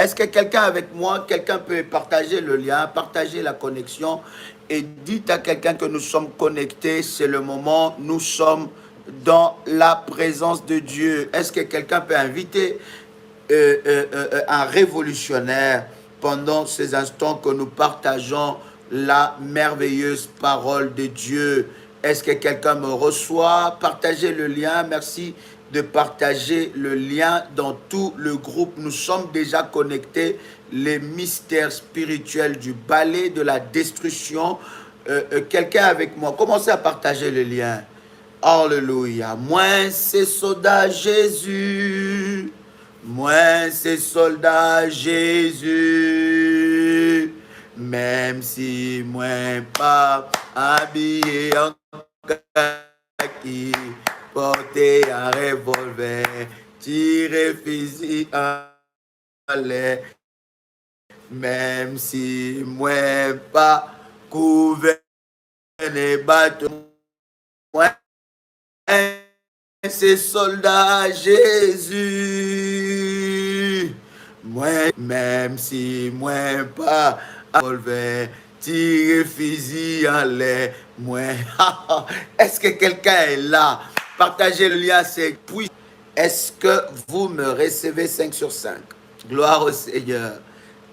Est-ce que quelqu'un avec moi, quelqu'un peut partager le lien, partager la connexion et dites à quelqu'un que nous sommes connectés, c'est le moment, nous sommes dans la présence de Dieu. Est-ce que quelqu'un peut inviter un révolutionnaire pendant ces instants que nous partageons la merveilleuse parole de Dieu? Est-ce que quelqu'un me reçoit? Partagez le lien. Merci de partager le lien dans tout le groupe. Nous sommes déjà connectés. Les mystères spirituels du balai de la destruction. Quelqu'un avec moi, commencez à partager le lien. Alléluia. Moi, c'est soldat Jésus. Moi, c'est soldat Jésus. Même si moi pas habillé en kaki, porter un revolver, tirer fusil en l'air. Même si moi pas couvert les bateaux, moi c'est soldat Jésus. Moi, même si moi pas revolver, tirer fusil en l'air, moi. Est-ce que quelqu'un est là? Partagez le lien, c'est puis. Est-ce que vous me recevez 5 sur 5? Gloire au Seigneur.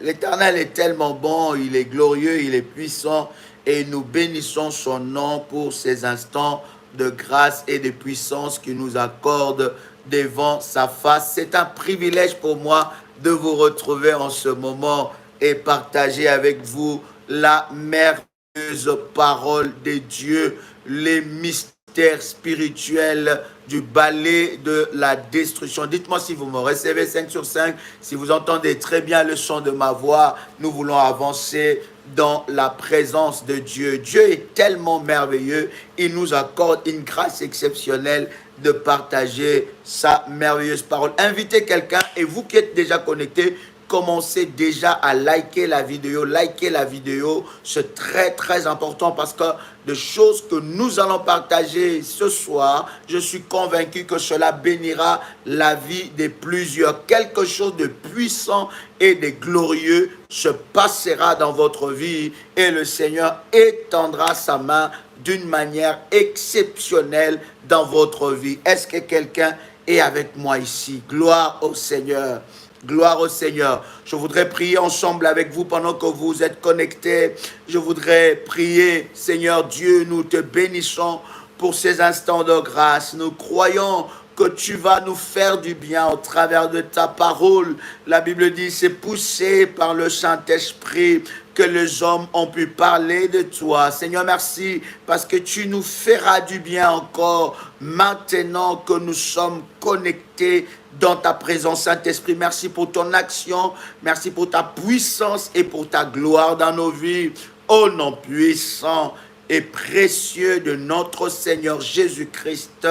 L'Éternel est tellement bon, il est glorieux, il est puissant et nous bénissons son nom pour ces instants de grâce et de puissance qu'il nous accorde devant sa face. C'est un privilège pour moi de vous retrouver en ce moment et partager avec vous la merveilleuse parole de Dieu, les mystères spirituels du balai de la destruction. Dites-moi si vous me recevez 5 sur 5, si vous entendez très bien le son de ma voix. Nous voulons avancer dans la présence de Dieu. Dieu est tellement merveilleux, il nous accorde une grâce exceptionnelle de partager sa merveilleuse parole. Invitez quelqu'un et vous qui êtes déjà connectés, commencez déjà à liker la vidéo. Liker la vidéo, c'est très très important parce que des choses que nous allons partager ce soir, je suis convaincu que cela bénira la vie de plusieurs. Quelque chose de puissant et de glorieux se passera dans votre vie et le Seigneur étendra sa main d'une manière exceptionnelle dans votre vie. Est-ce que quelqu'un est avec moi ici? Gloire au Seigneur. Gloire au Seigneur. Je voudrais prier ensemble avec vous pendant que vous êtes connectés. Je voudrais prier, Seigneur Dieu, nous te bénissons pour ces instants de grâce. Nous croyons que tu vas nous faire du bien au travers de ta parole. La Bible dit, c'est poussé par le Saint-Esprit que les hommes ont pu parler de toi. Seigneur, merci parce que tu nous feras du bien encore maintenant que nous sommes connectés dans ta présence, Saint-Esprit. Merci pour ton action, merci pour ta puissance et pour ta gloire dans nos vies. Au nom puissant et précieux de notre Seigneur Jésus-Christ.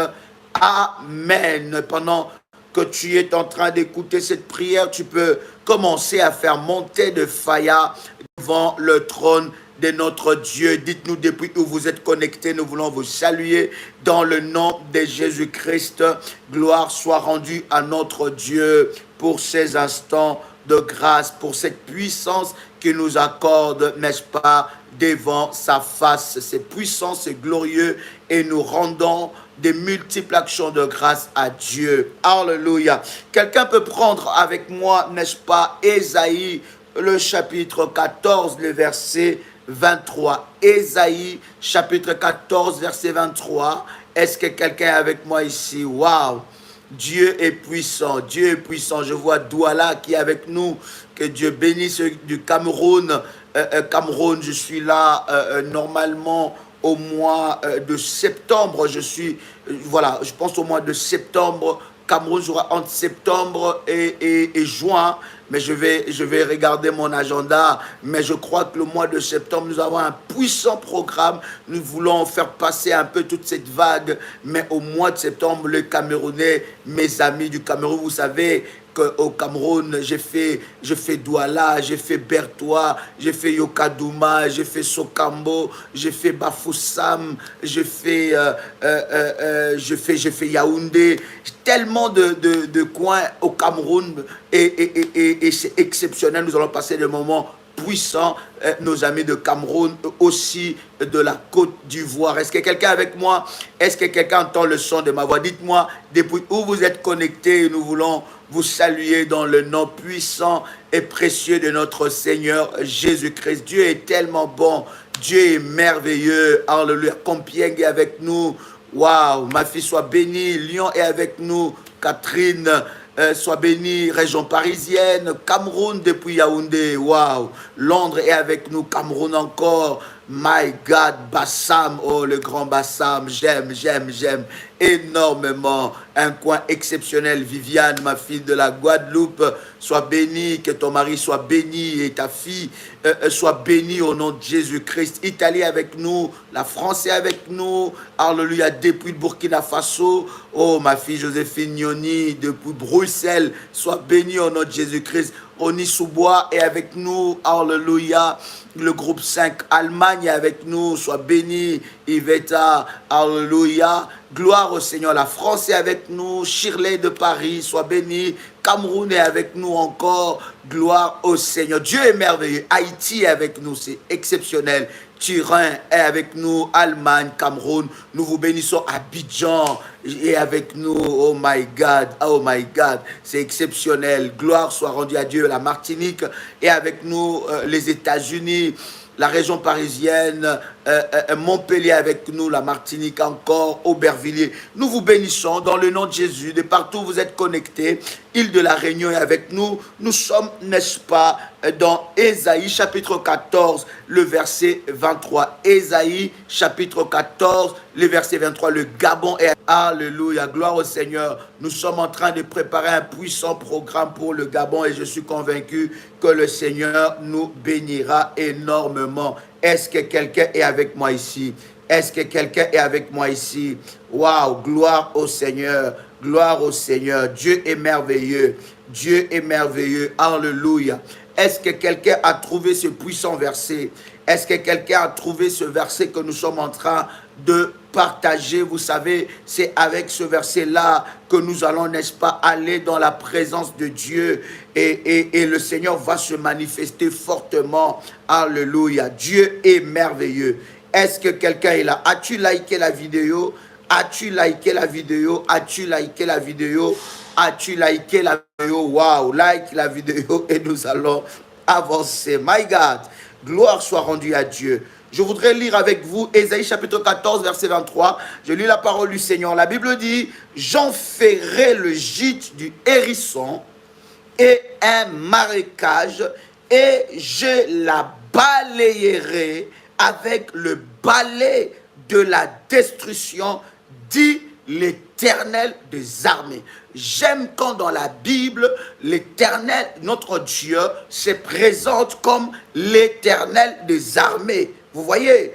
Amen. Pendant que tu es en train d'écouter cette prière, tu peux commencer à faire monter de faya devant le trône de notre Dieu. Dites-nous depuis où vous êtes connectés, nous voulons vous saluer dans le nom de Jésus-Christ. Gloire soit rendue à notre Dieu pour ces instants de grâce, pour cette puissance qu'il nous accorde, n'est-ce pas, devant sa face. C'est puissant, c'est glorieux et nous rendons des multiples actions de grâce à Dieu. Alléluia. Quelqu'un peut prendre avec moi, n'est-ce pas, Ésaïe, le chapitre 14, le verset 23. Ésaïe, chapitre 14, verset 23. Est-ce que quelqu'un est avec moi ici? Waouh! Dieu est puissant, Dieu est puissant. Je vois Douala qui est avec nous. Que Dieu bénisse du Cameroun. Cameroun, je suis là normalement au mois de septembre. Je suis, voilà, je pense au mois de septembre. Cameroun sera entre septembre et juin. Mais je vais regarder mon agenda. Mais je crois que le mois de septembre, nous avons un puissant programme. Nous voulons faire passer un peu toute cette vague. Mais au mois de septembre, les Camerounais, mes amis du Cameroun, vous savez au Cameroun, j'ai fait Douala, j'ai fait Bertois, j'ai fait Yokadouma, j'ai fait Sokambo, j'ai fait Bafoussam, j'ai fait Yaoundé, tellement de coins au Cameroun et c'est exceptionnel. Nous allons passer des moments puissants, nos amis de Cameroun, aussi de la Côte d'Ivoire. Est-ce que quelqu'un est avec moi? Est-ce que quelqu'un entend le son de ma voix? Dites-moi depuis où vous êtes connectés. Nous voulons vous saluer dans le nom puissant et précieux de notre Seigneur Jésus-Christ. Dieu est tellement bon. Dieu est merveilleux. Alléluia. Compiègne est avec nous. Waouh, ma fille soit bénie. Lyon est avec nous. Catherine, sois bénie. Région parisienne. Cameroun depuis Yaoundé. Waouh. Londres est avec nous. Cameroun encore. My God, Bassam, oh le grand Bassam, j'aime énormément. Un coin exceptionnel. Viviane, ma fille de la Guadeloupe, sois bénie, que ton mari soit béni et ta fille soit bénie au nom de Jésus-Christ. Italie avec nous, la France est avec nous, alléluia, depuis le Burkina Faso. Oh ma fille Joséphine Nioni, depuis Bruxelles, sois bénie au nom de Jésus-Christ. Onisoubois est avec nous, alléluia. Le groupe 5 Allemagne est avec nous, sois béni. Iveta, alléluia. Gloire au Seigneur. La France est avec nous. Shirley de Paris, sois béni. Cameroun est avec nous encore. Gloire au Seigneur. Dieu est merveilleux. Haïti est avec nous, c'est exceptionnel. Turin est avec nous, Allemagne, Cameroun. Nous vous bénissons. Abidjan est avec nous. Oh my God, c'est exceptionnel. Gloire soit rendue à Dieu. La Martinique est avec nous, les États-Unis, la région parisienne, Montpellier avec nous, la Martinique encore, Aubervilliers. Nous vous bénissons dans le nom de Jésus. De partout où vous êtes connectés, Île de la Réunion est avec nous. Nous sommes, n'est-ce pas, dans Ésaïe chapitre 14, le verset 23. Ésaïe chapitre 14, le verset 23. Le Gabon est... Alléluia, gloire au Seigneur. Nous sommes en train de préparer un puissant programme pour le Gabon et je suis convaincu que le Seigneur nous bénira énormément. Est-ce que quelqu'un est avec moi ici? Est-ce que quelqu'un est avec moi ici? Waouh, gloire au Seigneur. Gloire au Seigneur. Dieu est merveilleux. Dieu est merveilleux. Alléluia. Est-ce que quelqu'un a trouvé ce puissant verset? Est-ce que quelqu'un a trouvé ce verset que nous sommes en train de partager? Vous savez, c'est avec ce verset-là que nous allons, n'est-ce pas, aller dans la présence de Dieu et le Seigneur va se manifester fortement. Alléluia. Dieu est merveilleux. Est-ce que quelqu'un est là? As-tu liké la vidéo? As-tu liké la vidéo? As-tu liké la vidéo? As-tu liké la vidéo? Waouh, like la vidéo et nous allons avancer. My God, gloire soit rendue à Dieu. Je voudrais lire avec vous Ésaïe chapitre 14, verset 23. Je lis la parole du Seigneur. La Bible dit, j'en ferai le gîte du hérisson et un marécage et je la balayerai avec le balai de la destruction, dit l'Éternel des armées. J'aime quand dans la Bible, l'Éternel, notre Dieu, se présente comme l'Éternel des armées. Vous voyez,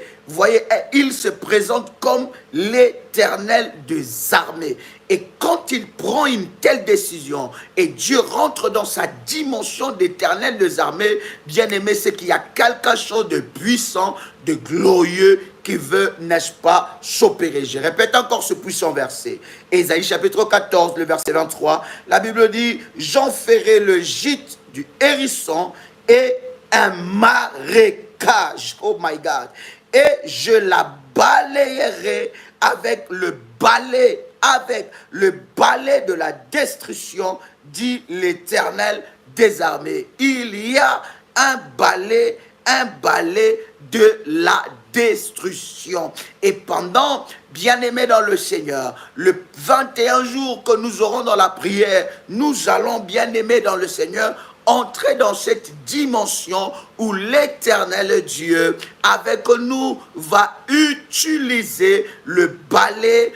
il se présente comme l'Éternel des armées. Et quand il prend une telle décision et Dieu rentre dans sa dimension d'Éternel des armées, bien aimé, c'est qu'il y a quelque chose de puissant, de glorieux qui veut, n'est-ce pas, s'opérer. Je répète encore ce puissant verset. Ésaïe chapitre 14, le verset 23. La Bible dit, j'en ferai le gîte du hérisson et un marécage. Oh my God. Et je la balayerai avec le balai de la destruction, dit l'Éternel des armées. Il y a un balai de la destruction. Et pendant, bien-aimés dans le Seigneur, le 21 jours que nous aurons dans la prière, nous allons, bien-aimés dans le Seigneur, entrer dans cette dimension où l'Éternel Dieu avec nous va utiliser le balai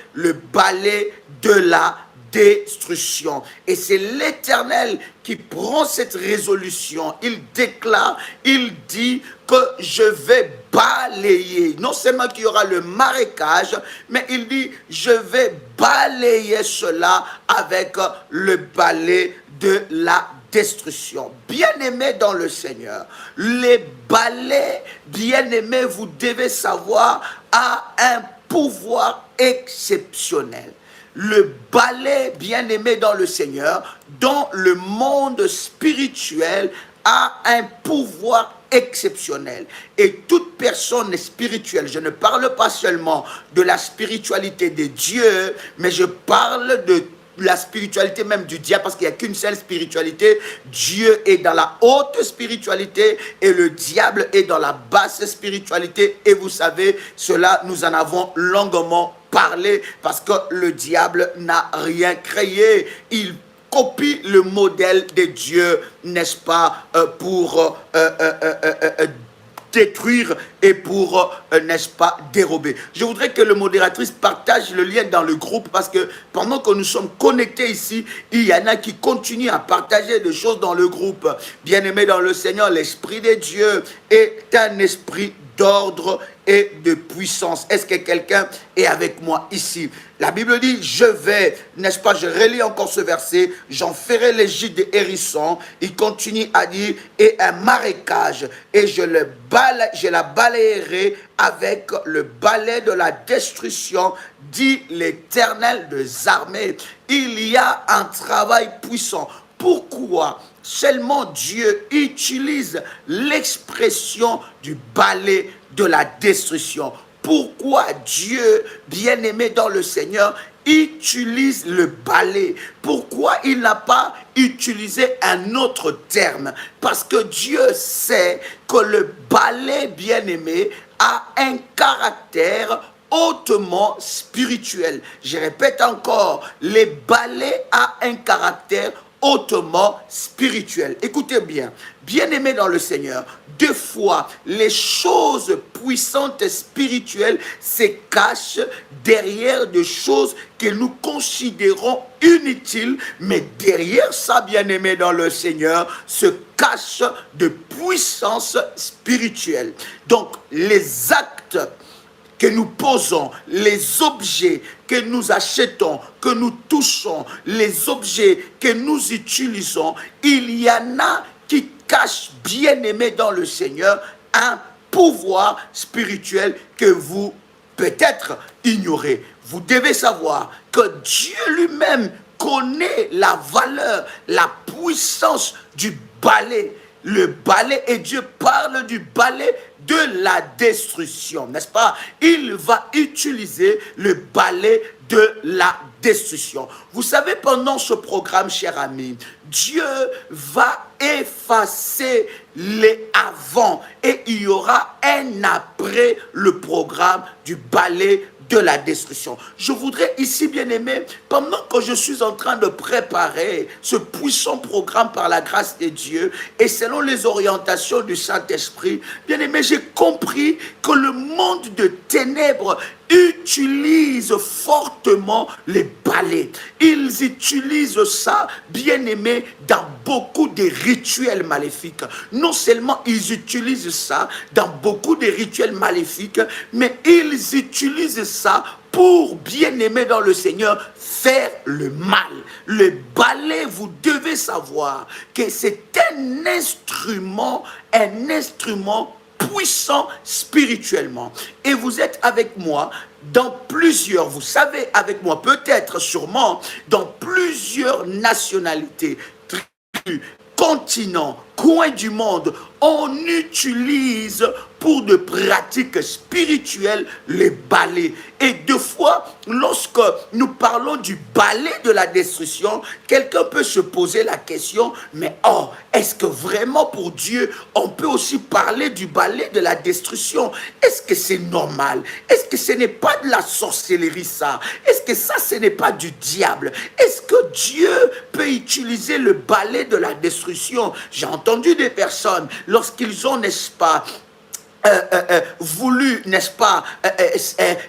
de la destruction. Et c'est l'Éternel qui prend cette résolution. Il déclare, il dit que je vais balayer. Non seulement qu'il y aura le marécage, mais il dit, je vais balayer cela avec le balai de la destruction. Bien-aimés dans le Seigneur, les balais, bien-aimés, vous devez savoir, a un pouvoir exceptionnel. Le balai, bien-aimé dans le Seigneur, dans le monde spirituel, a un pouvoir exceptionnel. Et toute personne spirituelle, je ne parle pas seulement de la spiritualité de Dieu, mais je parle de la spiritualité même du diable, parce qu'il n'y a qu'une seule spiritualité. Dieu est dans la haute spiritualité et le diable est dans la basse spiritualité. Et vous savez, cela, nous en avons longuement parlé, parce que le diable n'a rien créé. Il copie le modèle de Dieu, n'est-ce pas, pour détruire et pour, n'est-ce pas, dérober. Je voudrais que le modératrice partage le lien dans le groupe, parce que pendant que nous sommes connectés ici, il y en a qui continuent à partager des choses dans le groupe. Bien-aimé dans le Seigneur, l'Esprit de Dieu est un esprit d'ordre et de puissance. Est-ce que quelqu'un est avec moi ici? La Bible dit, je vais, n'est-ce pas, je relis encore ce verset, j'en ferai les gîtes des hérissons. Il continue à dire, et un marécage, et je la balayerai avec le balai de la destruction, dit l'Éternel des armées. Il y a un travail puissant. Pourquoi seulement Dieu utilise l'expression du balai de la destruction? Pourquoi Dieu, bien-aimé dans le Seigneur, utilise le balai? Pourquoi il n'a pas utilisé un autre terme? Parce que Dieu sait que le balai, bien-aimé, a un caractère hautement spirituel. Je répète encore, le balai a un caractère hautement spirituel. Écoutez bien, bien-aimés dans le Seigneur, des fois, les choses puissantes et spirituelles se cachent derrière des choses que nous considérons inutiles, mais derrière ça, bien-aimés dans le Seigneur, se cachent de puissances spirituelles. Donc, les actes que nous posons, les objets que nous achetons, que nous touchons, les objets que nous utilisons, il y en a qui cachent, bien-aimés dans le Seigneur, un pouvoir spirituel que vous peut-être ignorez. Vous devez savoir que Dieu lui-même connaît la valeur, la puissance du balai. Le balai, et Dieu parle du balai de la destruction, n'est-ce pas? Il va utiliser le balai de la destruction. Vous savez, pendant ce programme, cher ami, Dieu va effacer les avant et il y aura un après le programme du balai de la destruction. Je voudrais ici, bien-aimé, pendant que je suis en train de préparer ce puissant programme par la grâce de Dieu et selon les orientations du Saint-Esprit, bien-aimé, j'ai compris que le monde de ténèbres utilise fortement les balais. Ils utilisent ça, bien-aimé, dans beaucoup de rituels maléfiques. Non seulement ils utilisent ça dans beaucoup de rituels maléfiques, mais ils utilisent ça pour, bien-aimé dans le Seigneur, faire le mal. Le balai, vous devez savoir que c'est un instrument puissant spirituellement. Et vous êtes avec moi dans plusieurs, vous savez avec moi, peut-être sûrement, dans plusieurs nationalités, tribus, continents, coins du monde, on utilise pour de pratiques spirituelles les balais. Et deux fois, lorsque nous parlons du balai de la destruction, quelqu'un peut se poser la question, mais oh, est-ce que vraiment pour Dieu, on peut aussi parler du balai de la destruction? Est-ce que c'est normal? Est-ce que ce n'est pas de la sorcellerie ça? Est-ce que ça, ce n'est pas du diable? Est-ce que Dieu peut utiliser le balai de la destruction? J'ai entendu des personnes, lorsqu'ils ont, n'est-ce pas, voulu, n'est-ce pas,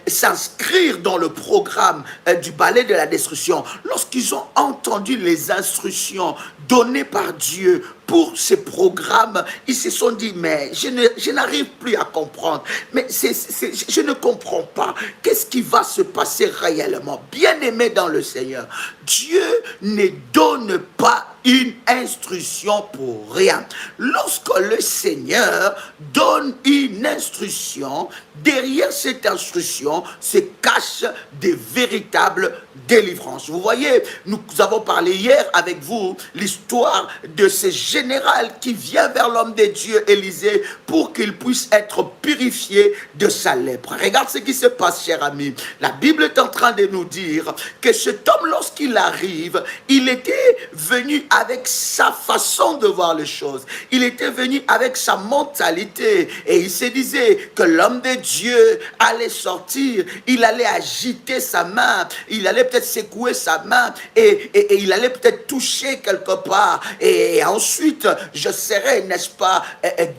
s'inscrire dans le programme du balai de la destruction, lorsqu'ils ont entendu les instructions données par Dieu pour ce programme, ils se sont dit, mais je n'arrive plus à comprendre, mais je ne comprends pas, qu'est-ce qui va se passer réellement? Bien-aimé dans le Seigneur, Dieu ne donne pas une instruction pour rien. Lorsque le Seigneur donne une instruction, derrière cette instruction se cachent des véritables délivrances. Vous voyez, nous avons parlé hier avec vous l'histoire de ce général qui vient vers l'homme de Dieu, Élisée, pour qu'il puisse être purifié de sa lèpre. Regarde ce qui se passe, cher ami. La Bible est en train de nous dire que cet homme, lorsqu'il arrive, il était venu avec sa façon de voir les choses. Il était venu avec sa mentalité et il se disait que l'homme de Dieu allait sortir, il allait agiter sa main, il allait peut-être secouer sa main et il allait peut-être toucher quelque part et ensuite je serai, n'est-ce pas,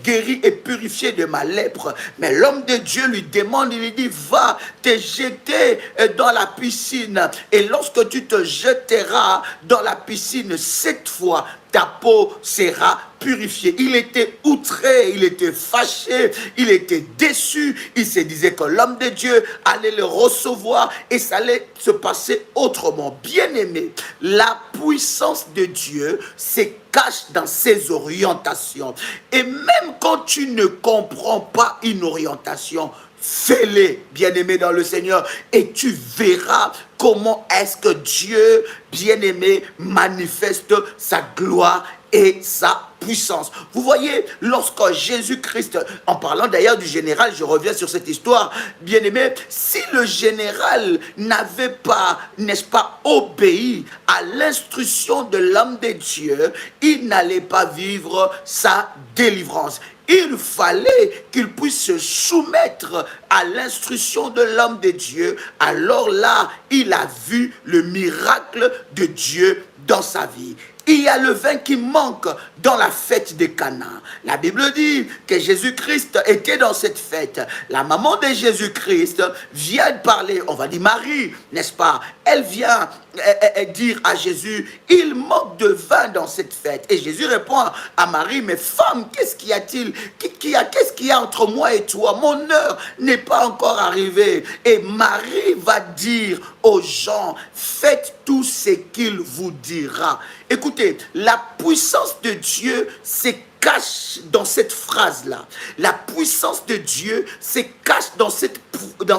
guéri et purifié de ma lèpre. Mais l'homme de Dieu lui demande, il lui dit, va te jeter dans la piscine et lorsque tu te jeteras dans la piscine, cette fois ta peau sera purifiée. Il était outré, il était fâché, il était déçu. Il se disait que l'homme de Dieu allait le recevoir et ça allait se passer autrement. Bien-aimé, la puissance de Dieu se cache dans ses orientations. Et même quand tu ne comprends pas une orientation, fais-les, bien-aimé dans le Seigneur, et tu verras comment est-ce que Dieu, bien-aimé, manifeste sa gloire et sa puissance. Vous voyez, lorsque Jésus-Christ, en parlant d'ailleurs du général, je reviens sur cette histoire, bien-aimé, si le général n'avait pas, n'est-ce pas, obéi à l'instruction de l'homme de Dieu, il n'allait pas vivre sa délivrance. Il fallait qu'il puisse se soumettre à l'instruction de l'homme de Dieu. Alors là, il a vu le miracle de Dieu dans sa vie. Il y a le vin qui manque dans la fête de Cana. La Bible dit que Jésus-Christ était dans cette fête. La maman de Jésus-Christ vient parler, on va dire Marie, n'est-ce pas? Elle vient dire à Jésus, il manque de vin dans cette fête. Et Jésus répond à Marie, mais femme, qu'est-ce qu'il y a-t-il? Qu'est-ce qu'il y a entre moi et toi? Mon heure n'est pas encore arrivée. Et Marie va dire aux gens, faites tout ce qu'il vous dira. Écoutez, la puissance de Dieu se cache dans cette phrase-là. La puissance de Dieu se cache dans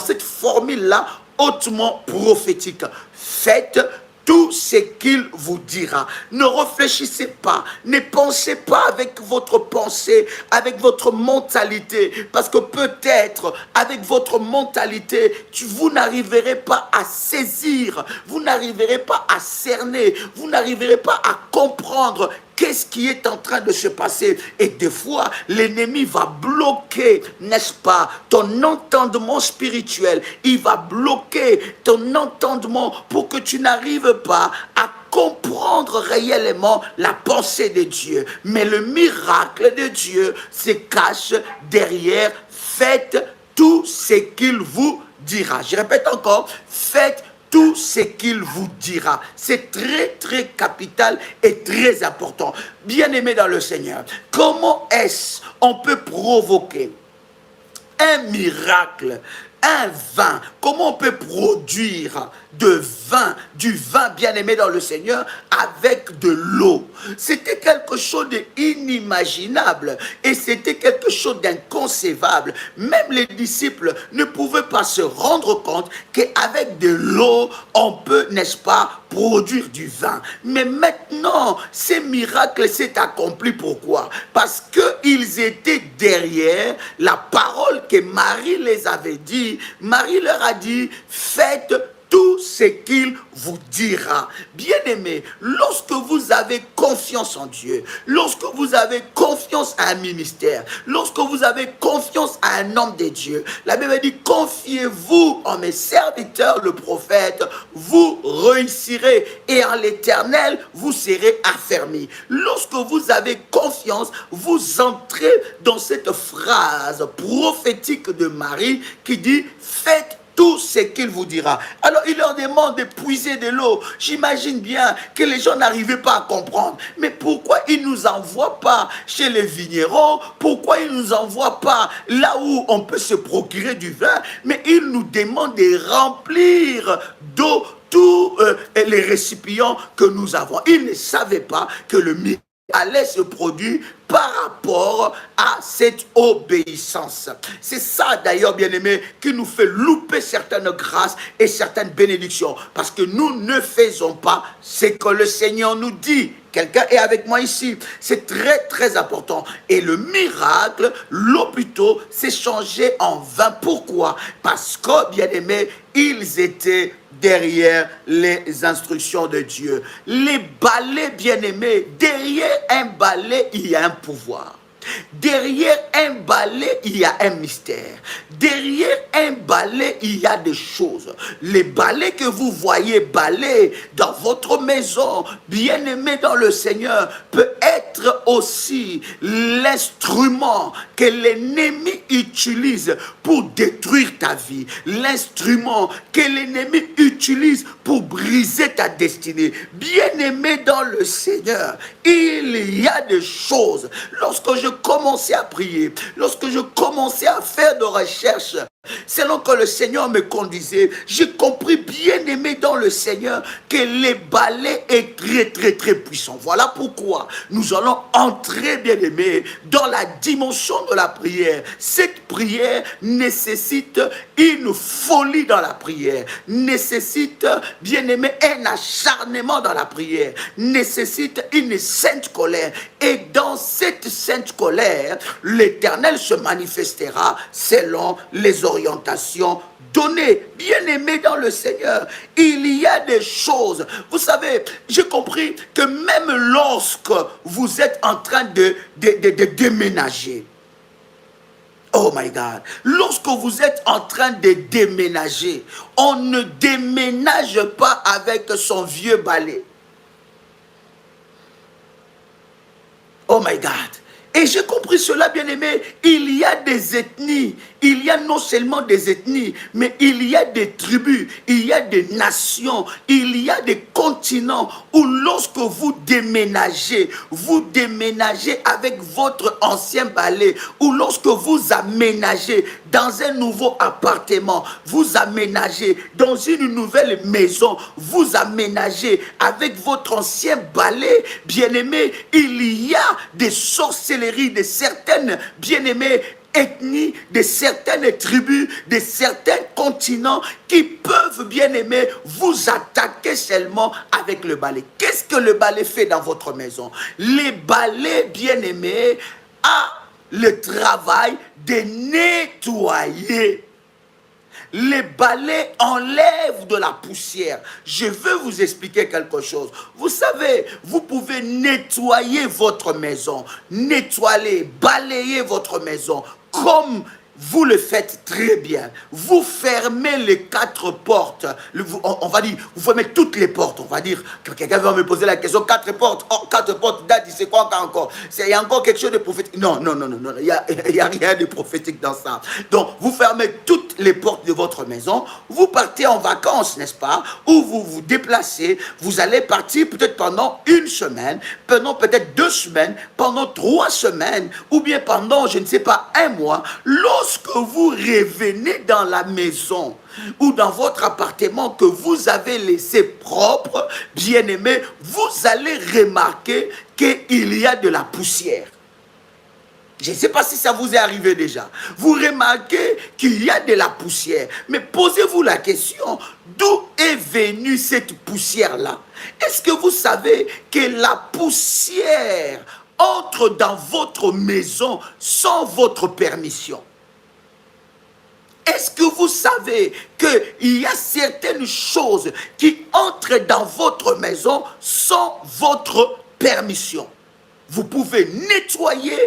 cette formule-là hautement prophétique. Faites tout ce qu'il vous dira. Ne réfléchissez pas, ne pensez pas avec votre pensée, avec votre mentalité, parce que peut-être avec votre mentalité, vous n'arriverez pas à saisir, vous n'arriverez pas à cerner, vous n'arriverez pas à comprendre qu'est-ce qui est en train de se passer. Et des fois, l'ennemi va bloquer, n'est-ce pas, ton entendement spirituel. Il va bloquer ton entendement pour que tu n'arrives pas à comprendre réellement la pensée de Dieu. Mais le miracle de Dieu se cache derrière « Faites tout ce qu'il vous dira ». Je répète encore, faites tout ce qu'il vous dira. C'est très, très capital et très important. Bien-aimé dans le Seigneur, comment est-ce qu'on peut provoquer un miracle, un vin? Comment on peut produire du vin bien-aimé dans le Seigneur avec de l'eau? C'était quelque chose d'inimaginable et c'était quelque chose d'inconcevable. Même les disciples ne pouvaient pas se rendre compte qu'avec de l'eau, on peut, n'est-ce pas, produire du vin. Mais maintenant, ces miracles s'est accompli. Pourquoi? Parce qu'ils étaient derrière la parole que Marie les avait dit. Marie leur a dit, faites tout ce qu'il vous dira. Bien-aimés, lorsque vous avez confiance en Dieu, lorsque vous avez confiance à un ministère, lorsque vous avez confiance à un homme de Dieu, la Bible dit, confiez-vous en mes serviteurs, le prophète, vous réussirez et en l'Éternel, vous serez affermis. Lorsque vous avez confiance, vous entrez dans cette phrase prophétique de Marie qui dit, faites tout ce qu'il vous dira. Alors, il leur demande de puiser de l'eau. J'imagine bien que les gens n'arrivaient pas à comprendre. Mais pourquoi il ne nous envoie pas chez les vignerons? Pourquoi il ne nous envoie pas là où on peut se procurer du vin? Mais il nous demande de remplir d'eau tous les récipients que nous avons. Il ne savait pas que le miracle allait se produire par rapport à cette obéissance. C'est ça d'ailleurs, bien-aimés, qui nous fait louper certaines grâces et certaines bénédictions. Parce que nous ne faisons pas ce que le Seigneur nous dit. Quelqu'un est avec moi ici. C'est très, très important. Et le miracle, l'eau plutôt, s'est changé en vin. Pourquoi? Parce que, bien-aimés, ils étaient derrière les instructions de Dieu. Les balais, bien-aimés, derrière un balai, il y a un pouvoir. Derrière un balai, il y a un mystère. Derrière un balai, il y a des choses. Les balais que vous voyez balayer dans votre maison, bien-aimé dans le Seigneur, peut être aussi l'instrument que l'ennemi utilise pour détruire ta vie. L'instrument que l'ennemi utilise pour briser ta destinée. Bien-aimé dans le Seigneur, il y a des choses. Lorsque je commençais à prier, lorsque je commençais à faire de recherches, selon que le Seigneur me conduisait, j'ai compris, bien-aimé dans le Seigneur, que les balais est très, très, très puissant. Voilà pourquoi nous allons entrer, bien-aimé, dans la dimension de la prière. Cette prière nécessite une folie dans la prière, nécessite, bien-aimé, un acharnement dans la prière, nécessite une sainte colère. Et dans cette sainte colère, l'Éternel se manifestera selon les orientations données. Bien-aimés dans le Seigneur, il y a des choses. Vous savez, j'ai compris que même lorsque vous êtes en train de déménager, oh my God, lorsque vous êtes en train de déménager, on ne déménage pas avec son vieux balai. Oh my God. Et j'ai compris cela, bien-aimé. Il y a des ethnies. Il y a non seulement des ethnies, mais il y a des tribus, il y a des nations, il y a des continents où lorsque vous déménagez avec votre ancien balai, ou lorsque vous aménagez dans un nouveau appartement, vous aménagez dans une nouvelle maison, vous aménagez avec votre ancien balai, bien-aimé, il y a des sorcelleries de certaines, bien-aimés, ethnies, de certaines tribus, de certains continents qui peuvent, bien aimer, vous attaquer seulement avec le balai. Qu'est-ce que le balai fait dans votre maison? Le balai, bien aimé, a le travail de nettoyer. Les balais enlèvent de la poussière. Je veux vous expliquer quelque chose. Vous savez, vous pouvez nettoyer votre maison, nettoyer, balayer votre maison comme vous le faites très bien. Vous fermez les 4 portes. On va dire, vous fermez toutes les portes. On va dire, que quelqu'un va me poser la question, 4 portes. Oh, 4 portes, date, c'est quoi encore? Il y a encore quelque chose de prophétique. Non. Il n'y a rien de prophétique dans ça. Donc, vous fermez toutes les portes de votre maison. Vous partez en vacances, n'est-ce pas? Ou vous vous déplacez. Vous allez partir peut-être pendant 1 semaine, pendant peut-être 2 semaines, pendant 3 semaines, ou bien pendant, je ne sais pas, 1 mois. Lorsque vous revenez dans la maison ou dans votre appartement que vous avez laissé propre, bien-aimé, vous allez remarquer qu'il y a de la poussière. Je ne sais pas si ça vous est arrivé déjà. Vous remarquez qu'il y a de la poussière. Mais posez-vous la question, d'où est venue cette poussière-là? Est-ce que vous savez que la poussière entre dans votre maison sans votre permission? Est-ce que vous savez qu'il y a certaines choses qui entrent dans votre maison sans votre permission? Vous pouvez nettoyer,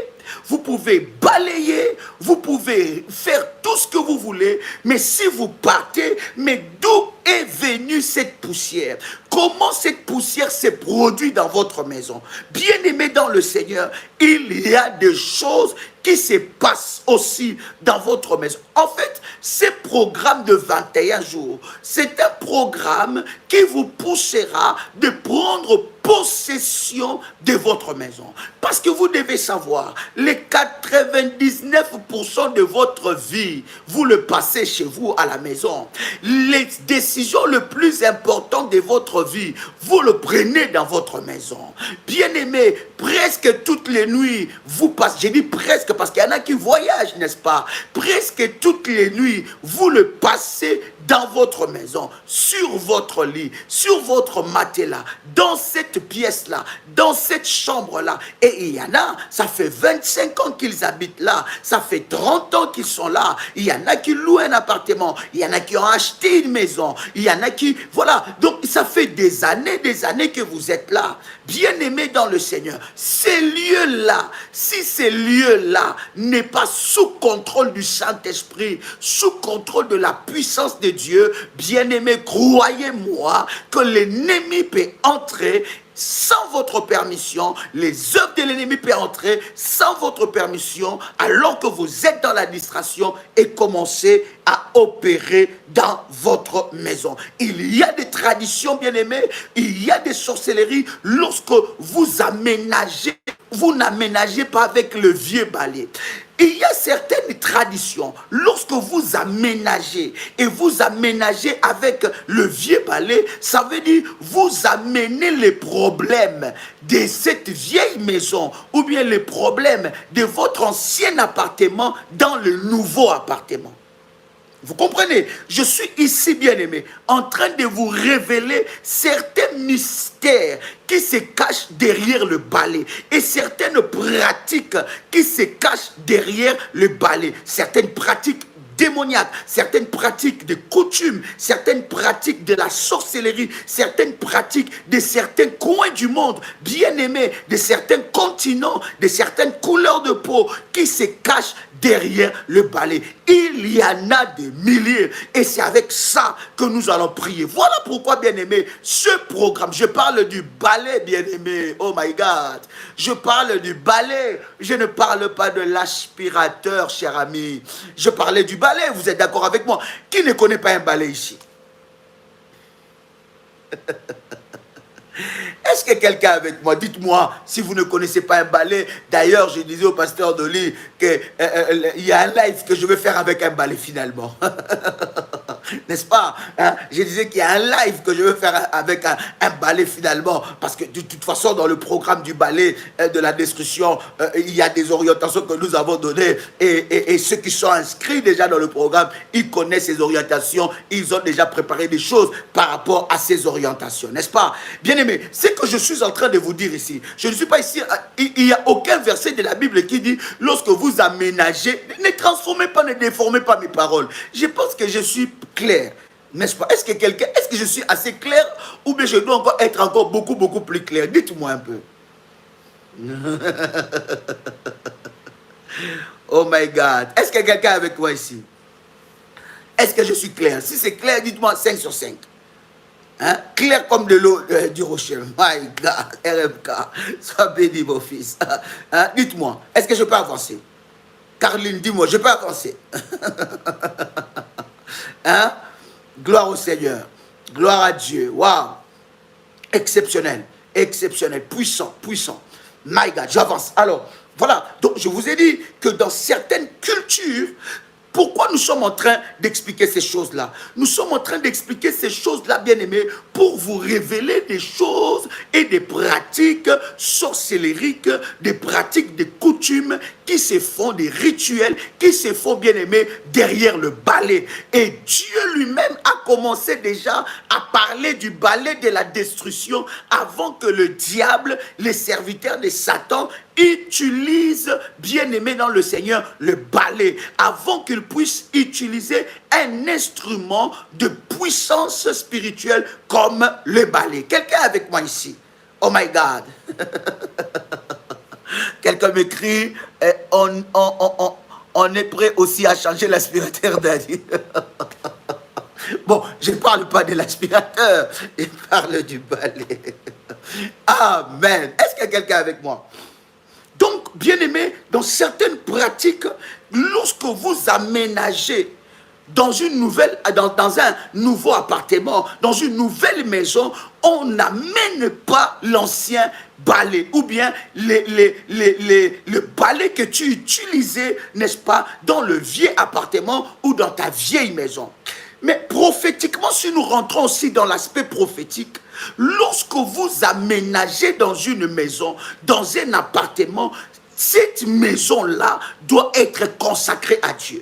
vous pouvez balayer, vous pouvez faire tout ce que vous voulez, mais si vous partez, mais d'où est venue cette poussière? Comment cette poussière s'est produite dans votre maison? Bien-aimés dans le Seigneur, il y a des choses qui se passent aussi dans votre maison. En fait, ce programme de 21 jours, c'est un programme qui vous poussera de prendre possession de votre maison. Parce que vous devez savoir, les 99% de votre vie, vous le passez chez vous à la maison. Les décisions les plus importantes de votre vie, vous le prenez dans votre maison. Bien-aimé, presque toutes les nuits, vous passez, j'ai dit presque parce qu'il y en a qui voyagent, n'est-ce pas? Presque toutes les nuits, vous le passez dans votre maison, sur votre lit, sur votre matelas, dans cette pièce-là, dans cette chambre-là. Et il y en a, ça fait 25 ans qu'ils habitent là, ça fait 30 ans qu'ils sont là. Il y en a qui louent un appartement, il y en a qui ont acheté une maison, il y en a qui... Voilà, donc ça fait des années que vous êtes là. Bien-aimés dans le Seigneur, ces lieux-là, si ces lieux-là n'est pas sous contrôle du Saint-Esprit, sous contrôle de la puissance de Dieu, bien-aimés, croyez-moi que l'ennemi peut entrer sans votre permission, les œuvres de l'ennemi peuvent entrer sans votre permission, alors que vous êtes dans la distraction et commencer à opérer dans votre maison. Il y a des traditions, bien-aimés, il y a des sorcelleries lorsque vous aménagez. Vous n'aménagez pas avec le vieux balai. Il y a certaines traditions, lorsque vous aménagez et vous aménagez avec le vieux balai, ça veut dire vous amenez les problèmes de cette vieille maison ou bien les problèmes de votre ancien appartement dans le nouveau appartement. Vous comprenez? Je suis ici, bien-aimé, en train de vous révéler certains mystères qui se cachent derrière le balai et certaines pratiques qui se cachent derrière le balai. Certaines pratiques démoniaques, certaines pratiques de coutumes, certaines pratiques de la sorcellerie, certaines pratiques de certains coins du monde, bien-aimés, de certains continents, de certaines couleurs de peau qui se cachent derrière le balai. Il y en a des milliers et c'est avec ça que nous allons prier. Voilà pourquoi, bien-aimé, ce programme, je parle du balai, bien-aimé, oh my God, je parle du balai, je ne parle pas de l'aspirateur, cher ami, je parlais du balai, vous êtes d'accord avec moi? Qui ne connaît pas un balai ici? Est-ce que quelqu'un avec moi, dites-moi si vous ne connaissez pas un balai. D'ailleurs, je disais au pasteur Dolly qu'il y a un live que je vais faire avec un balai finalement. N'est-ce pas? Hein? Je disais qu'il y a un live que je vais faire avec un balai finalement. Parce que de toute façon, dans le programme du balai de la destruction, il y a des orientations que nous avons données. Et ceux qui sont inscrits déjà dans le programme, ils connaissent ces orientations. Ils ont déjà préparé des choses par rapport à ces orientations. N'est-ce pas? Bien aimé, c'est que je suis en train de vous dire ici. Je ne suis pas ici. Il n'y a aucun verset de la Bible qui dit lorsque vous aménagez, ne transformez pas, ne déformez pas mes paroles. Je pense que je suis clair. N'est-ce pas? Est-ce que je suis assez clair ou bien je dois encore être encore beaucoup plus clair? Dites-moi un peu. Oh my God. Est-ce que quelqu'un est avec moi ici? Est-ce que je suis clair? Si c'est clair, dites-moi 5 sur 5. Hein? Clair comme de l'eau du rocher. My God, RMK, sois béni mon fils. Hein? Dites-moi, est-ce que je peux avancer? Caroline, dis-moi, je peux avancer? Hein? Gloire au Seigneur, gloire à Dieu. Waouh, exceptionnel, exceptionnel, puissant, puissant. My God, j'avance. Alors, voilà, donc je vous ai dit que dans certaines cultures, pourquoi nous sommes en train d'expliquer ces choses-là? Nous sommes en train d'expliquer ces choses-là, bien-aimés, pour vous révéler des choses et des pratiques sorcellériques, des pratiques, des coutumes qui se font, des rituels qui se font, bien-aimés, derrière le balai. Et Dieu lui-même a commencé déjà a parlé du balai de la destruction avant que le diable, les serviteurs de Satan, utilisent, bien-aimé dans le Seigneur, le balai, avant qu'il puisse utiliser un instrument de puissance spirituelle comme le balai. Quelqu'un avec moi ici? Oh my God! Quelqu'un m'écrit, on est prêt aussi à changer l'aspirateur d'Adi. Bon, je ne parle pas de l'aspirateur, je parle du balai. Amen. Est-ce qu'il y a quelqu'un avec moi? Donc, bien aimé, dans certaines pratiques, lorsque vous aménagez dans un nouveau appartement, dans une nouvelle maison, on n'amène pas l'ancien balai ou bien le balai que tu utilisais, n'est-ce pas, dans le vieux appartement ou dans ta vieille maison. Mais prophétiquement, si nous rentrons aussi dans l'aspect prophétique, lorsque vous aménagez dans une maison, dans un appartement, cette maison-là doit être consacrée à Dieu.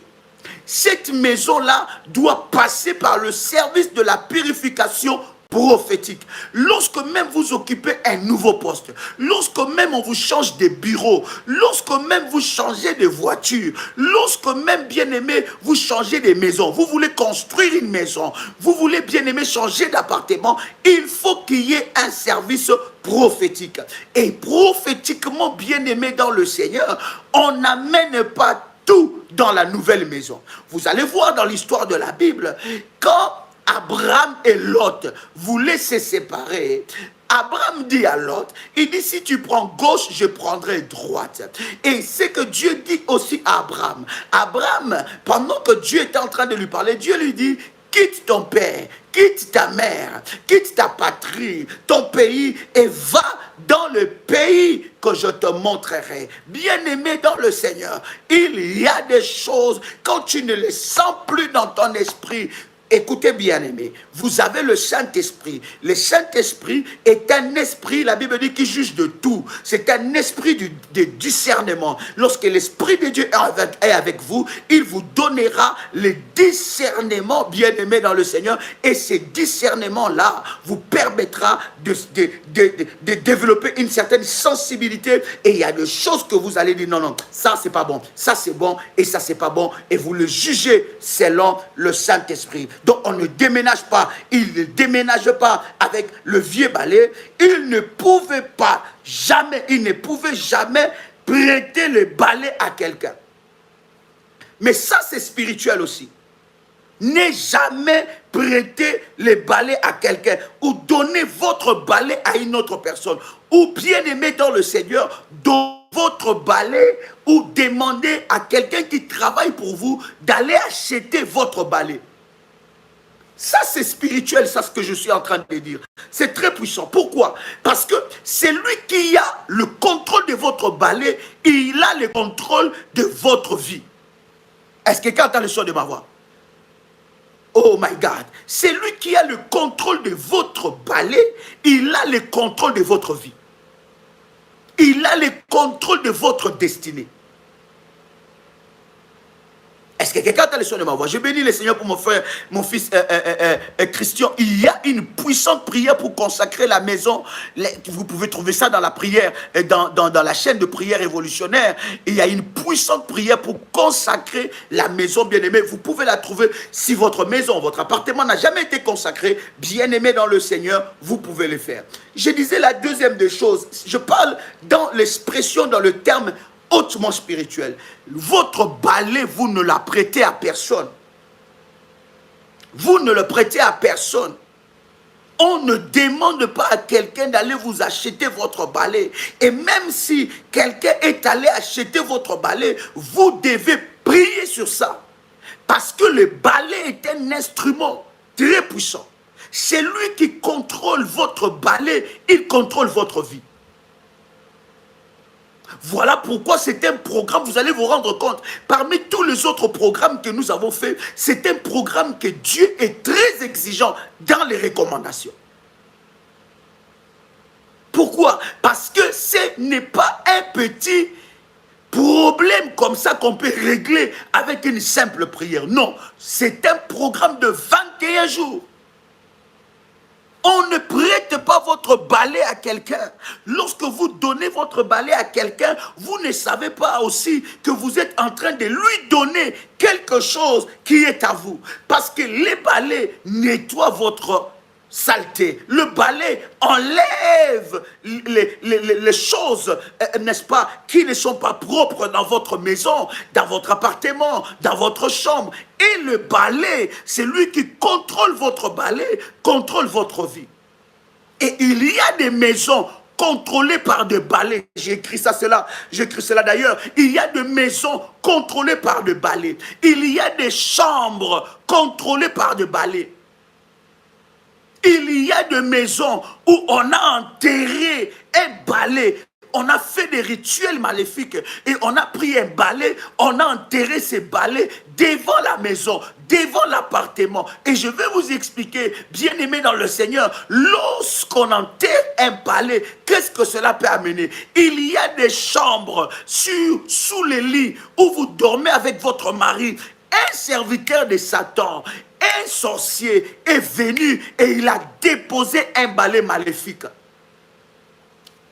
Cette maison-là doit passer par le service de la purification prophétique. Lorsque même vous occupez un nouveau poste, lorsque même on vous change de bureau, lorsque même vous changez de voiture, lorsque même, bien-aimé, vous changez de maison, vous voulez construire une maison, vous voulez, bien-aimé, changer d'appartement, il faut qu'il y ait un service prophétique. Et prophétiquement, bien-aimé dans le Seigneur, on n'amène pas tout dans la nouvelle maison. Vous allez voir dans l'histoire de la Bible, quand Abraham et Lot voulaient se séparer, Abraham dit à Lot, il dit, si tu prends gauche, je prendrai droite. Et c'est que Dieu dit aussi à Abraham. Abraham, pendant que Dieu était en train de lui parler, Dieu lui dit, quitte ton père, quitte ta mère, quitte ta patrie, ton pays, et va dans le pays que je te montrerai. Bien-aimé dans le Seigneur, il y a des choses, quand tu ne les sens plus dans ton esprit, écoutez bien aimé, vous avez le Saint-Esprit. Le Saint-Esprit est un esprit, la Bible dit, qui juge de tout. C'est un esprit de discernement. Lorsque l'Esprit de Dieu est avec vous, il vous donnera le discernement, bien aimé dans le Seigneur. Et ce discernement-là vous permettra de développer une certaine sensibilité. Et il y a des choses que vous allez dire, non, non, ça c'est pas bon, ça c'est bon, et ça c'est pas bon. Et vous le jugez selon le Saint-Esprit. Donc on ne déménage pas, il ne déménage pas avec le vieux balai. Il ne pouvait jamais prêter le balai à quelqu'un. Mais ça c'est spirituel aussi. Ne jamais prêter le balai à quelqu'un ou donner votre balai à une autre personne. Ou bien aimer dans le Seigneur, donner votre balai ou demander à quelqu'un qui travaille pour vous d'aller acheter votre balai. Ça, c'est spirituel, ça, ce que je suis en train de dire. C'est très puissant. Pourquoi? Parce que c'est lui qui a le contrôle de votre balai, il a le contrôle de votre vie. Est-ce que quelqu'un entend le son de ma voix? Oh my God. C'est lui qui a le contrôle de votre balai, il a le contrôle de votre vie. Il a le contrôle de votre destinée. Est-ce que quelqu'un a le son de ma voix? Je bénis le Seigneur pour mon frère, mon fils Christian. Il y a une puissante prière pour consacrer la maison. Vous pouvez trouver ça dans la prière, dans la chaîne de prière révolutionnaire. Il y a une puissante prière pour consacrer la maison, bien-aimée. Vous pouvez la trouver si votre maison, votre appartement n'a jamais été consacré, bien-aimé dans le Seigneur, vous pouvez le faire. Je disais la deuxième des choses. Je parle dans l'expression, dans le terme hautement spirituel. Votre balai, vous ne la prêtez à personne. Vous ne le prêtez à personne. On ne demande pas à quelqu'un d'aller vous acheter votre balai. Et même si quelqu'un est allé acheter votre balai, vous devez prier sur ça. Parce que le balai est un instrument très puissant. C'est lui qui contrôle votre balai, il contrôle votre vie. Voilà pourquoi c'est un programme, vous allez vous rendre compte, parmi tous les autres programmes que nous avons faits, c'est un programme que Dieu est très exigeant dans les recommandations. Pourquoi? Parce que ce n'est pas un petit problème comme ça qu'on peut régler avec une simple prière. Non, c'est un programme de 21 jours. On ne prête pas votre balai à quelqu'un. Lorsque vous donnez votre balai à quelqu'un, vous ne savez pas aussi que vous êtes en train de lui donner quelque chose qui est à vous. Parce que les balais nettoient votre saleté. Le balai enlève les choses, n'est-ce pas, qui ne sont pas propres dans votre maison, dans votre appartement, dans votre chambre. Et le balai, c'est lui qui contrôle votre balai, contrôle votre vie. Et il y a des maisons contrôlées par des balais. J'ai écrit cela d'ailleurs. Il y a des maisons contrôlées par des balais. Il y a des chambres contrôlées par des balais. Il y a des maisons où on a enterré un balai. On a fait des rituels maléfiques et on a pris un balai, on a enterré ces balais devant la maison, devant l'appartement. Et je vais vous expliquer, bien aimé dans le Seigneur, lorsqu'on enterre un balai, qu'est-ce que cela peut amener? Il y a des chambres sous les lits où vous dormez avec votre mari. Un serviteur de Satan, un sorcier est venu et il a déposé un balai maléfique.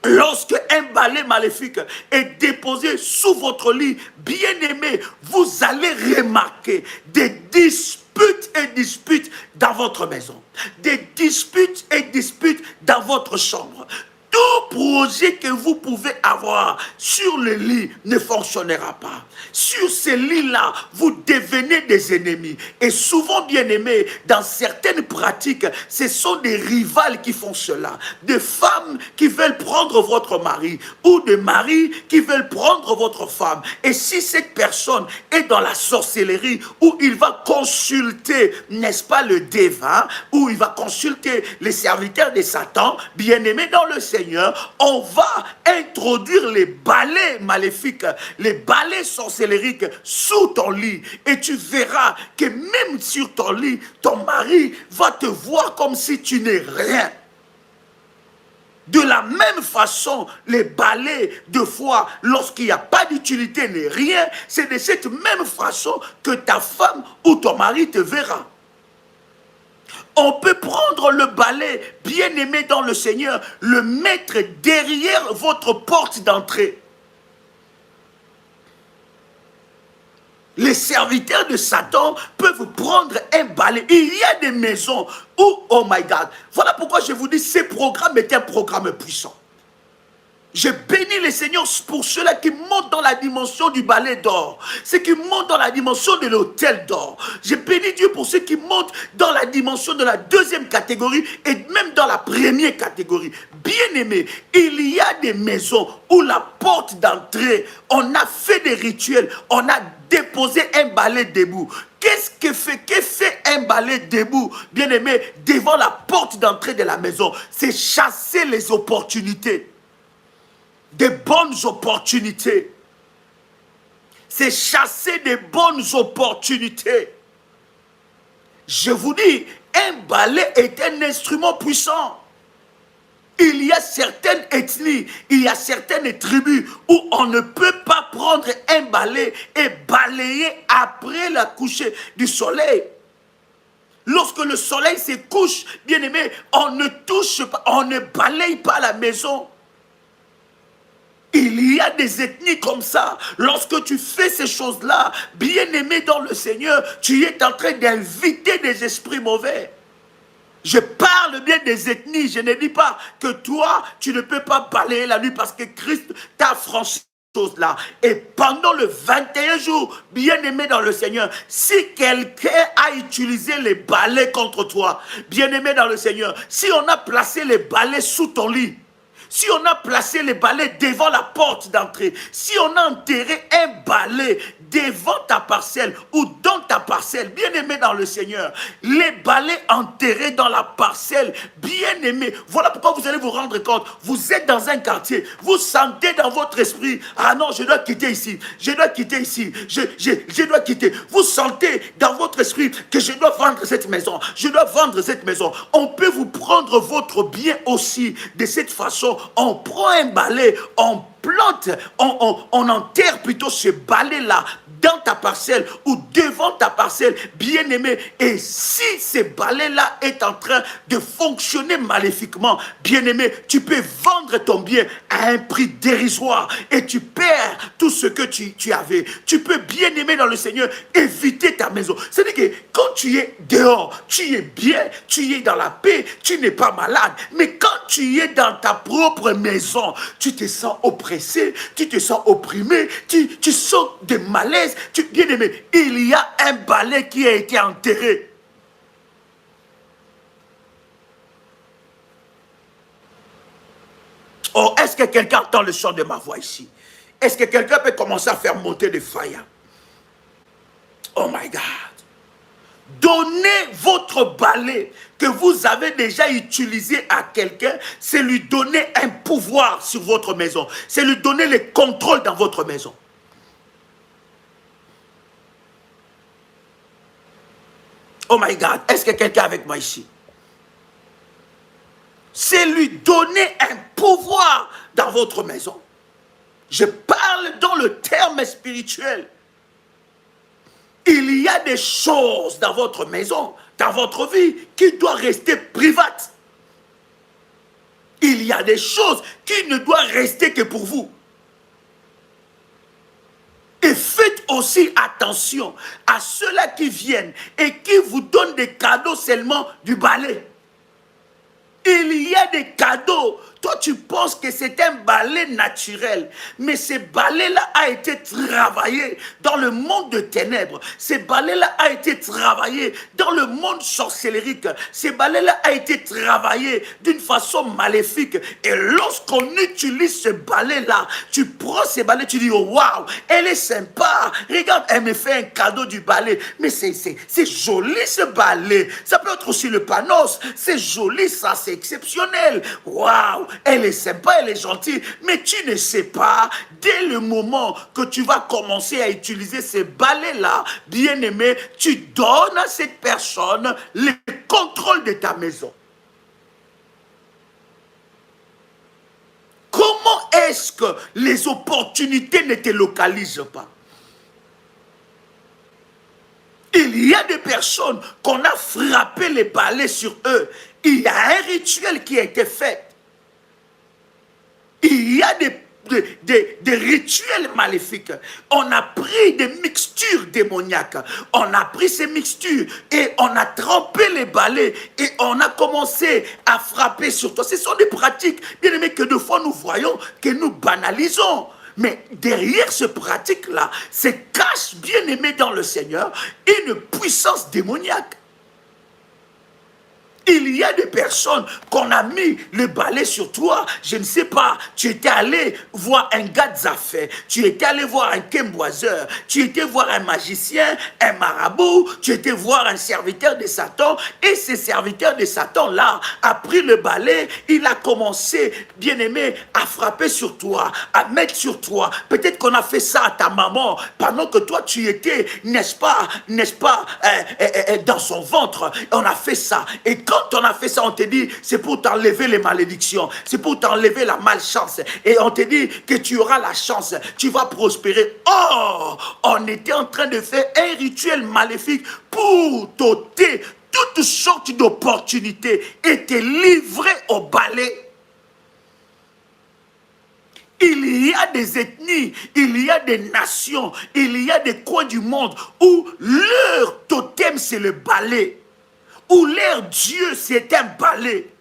Lorsque un balai maléfique est déposé sous votre lit, bien-aimé, vous allez remarquer des disputes et disputes dans votre maison. Des disputes et disputes dans votre chambre. Tout projet que vous pouvez avoir sur le lit ne fonctionnera pas. Sur ces lits-là, vous devenez des ennemis. Et souvent, bien aimés, dans certaines pratiques, ce sont des rivales qui font cela. Des femmes qui veulent prendre votre mari ou des maris qui veulent prendre votre femme. Et si cette personne est dans la sorcellerie où il va consulter, n'est-ce pas, le devin, où il va consulter les serviteurs de Satan, bien aimés dans le Seigneur, on va introduire les balais maléfiques, les balais sorcelleriques sous ton lit. Et tu verras que même sur ton lit, ton mari va te voir comme si tu n'es rien. De la même façon, les balais, de fois, lorsqu'il n'y a pas d'utilité ni rien, c'est de cette même façon que ta femme ou ton mari te verra. On peut prendre le balai, bien aimé dans le Seigneur, le mettre derrière votre porte d'entrée. Les serviteurs de Satan peuvent prendre un balai. Il y a des maisons où, oh my God, voilà pourquoi je vous dis, ce programme est un programme puissant. Je bénis le Seigneur pour ceux-là qui montent dans la dimension du balai d'or. Ceux qui montent dans la dimension de l'autel d'or. Je bénis Dieu pour ceux qui montent dans la dimension de la deuxième catégorie et même dans la première catégorie. Bien aimé, il y a des maisons où la porte d'entrée, on a fait des rituels, on a déposé un balai debout. Qu'est-ce que fait un balai debout, bien aimé, devant la porte d'entrée de la maison? C'est chasser les opportunités. Des bonnes opportunités. C'est chasser des bonnes opportunités. Je vous dis, un balai est un instrument puissant. Il y a certaines ethnies, il y a certaines tribus où on ne peut pas prendre un balai et balayer après la coucher du soleil. Lorsque le soleil se couche, bien aimé, on ne touche pas, on ne balaye pas la maison. Il y a des ethnies comme ça. Lorsque tu fais ces choses-là, bien aimé dans le Seigneur, tu es en train d'inviter des esprits mauvais. Je parle bien des ethnies. Je ne dis pas que toi, tu ne peux pas balayer la nuit parce que Christ t'a franchi ces choses-là. Et pendant le 21 jours, bien aimé dans le Seigneur, si quelqu'un a utilisé les balais contre toi, bien aimé dans le Seigneur, si on a placé les balais sous ton lit, si on a placé les balais devant la porte d'entrée, si on a enterré un balai devant ta parcelle ou dans ta parcelle, bien aimé dans le Seigneur, les balais enterrés dans la parcelle, bien aimé, voilà pourquoi vous allez vous rendre compte, vous êtes dans un quartier, vous sentez dans votre esprit, ah non, je dois quitter ici, je dois quitter ici, je dois quitter. Vous sentez dans votre esprit que je dois vendre cette maison, je dois vendre cette maison. On peut vous prendre votre bien aussi de cette façon. On prend un balai, on plante, on enterre plutôt ce balai-là dans ta parcelle ou devant ta parcelle, bien-aimé. Et si ce balai-là est en train de fonctionner maléfiquement, bien-aimé, tu peux vendre ton bien à un prix dérisoire et tu perds tout ce que tu avais. Tu peux, bien-aimé dans le Seigneur, éviter ta maison. C'est-à-dire que quand tu es dehors, tu es bien, tu es dans la paix, tu n'es pas malade. Mais quand tu es dans ta propre maison, tu te sens oppressé, tu te sens opprimé, tu sens des malaises. Bien-aimé, il y a un balai qui a été enterré. Oh, est-ce que quelqu'un entend le son de ma voix ici? Est-ce que quelqu'un peut commencer à faire monter des fire? Oh my God. Donnez votre balai que vous avez déjà utilisé à quelqu'un, c'est lui donner un pouvoir sur votre maison. C'est lui donner le contrôle dans votre maison. Oh my God, est-ce que quelqu'un est avec moi ici? C'est lui donner un pouvoir dans votre maison. Je parle dans le terme spirituel. Il y a des choses dans votre maison, dans votre vie, qui doivent rester privates. Il y a des choses qui ne doivent rester que pour vous. Et faites aussi attention à ceux-là qui viennent et qui vous donnent des cadeaux seulement du balai. Il y a des cadeaux. Toi, tu penses que c'est un balai naturel. Mais ce balai-là a été travaillé dans le monde de ténèbres. Ce balai-là a été travaillé dans le monde sorcellérique. Ce balai-là a été travaillé d'une façon maléfique. Et lorsqu'on utilise ce balai-là, tu prends ce balai, tu dis, oh, waouh, elle est sympa. Regarde, elle me fait un cadeau du balai. Mais c'est joli ce balai. Ça peut être aussi le panos. C'est joli, ça, c'est exceptionnel. Waouh, elle est sympa, elle est gentille. Mais tu ne sais pas, dès le moment que tu vas commencer à utiliser ces balais-là, bien-aimé, tu donnes à cette personne le contrôle de ta maison. Comment est-ce que les opportunités ne te localisent pas? Il y a des personnes qu'on a frappé les balais sur eux. Il y a un rituel qui a été fait. Il y a des rituels maléfiques. On a pris des mixtures démoniaques. On a pris ces mixtures et on a trempé les balais et on a commencé à frapper sur toi. Ce sont des pratiques, bien aimés, que des fois nous voyons, que nous banalisons. Mais derrière ce pratique-là, se cache, bien aimé dans le Seigneur, une puissance démoniaque. Il y a des personnes qu'on a mis le balai sur toi. Je ne sais pas, tu étais allé voir un gars d'affaires, tu étais allé voir un quemboiseur, tu étais voir un magicien, un marabout, tu étais voir un serviteur de Satan. Et ce serviteur de Satan-là a pris le balai, il a commencé, bien aimé, à frapper sur toi, à mettre sur toi. Peut-être qu'on a fait ça à ta maman pendant que toi tu étais, n'est-ce pas, dans son ventre. On a fait ça. Et quand on a fait ça, on te dit, c'est pour t'enlever les malédictions, c'est pour t'enlever la malchance. Et on te dit que tu auras la chance, tu vas prospérer. Oh, on était en train de faire un rituel maléfique pour t'ôter toutes sortes d'opportunités et te livrer au balai. Il y a des ethnies, il y a des nations, il y a des coins du monde où leur totem c'est le balai. Où leur Dieu c'est un balai,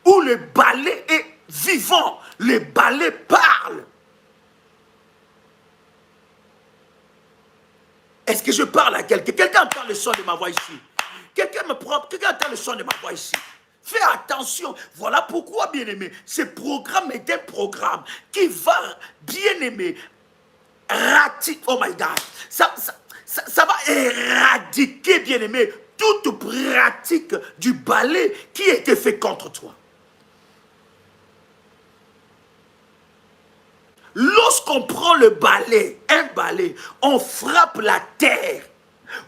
où le balai est vivant, le balai parle. Est-ce que je parle à quelqu'un? Quelqu'un entend le son de ma voix ici? Quelqu'un entend le son de ma voix ici? Fais attention. Voilà pourquoi, bien-aimé, ce programme est un programme qui va, bien-aimé, oh my God, ça va éradiquer, bien-aimé, toute pratique du balai qui a été fait contre toi. Lorsqu'on prend le balai, un balai, on frappe la terre.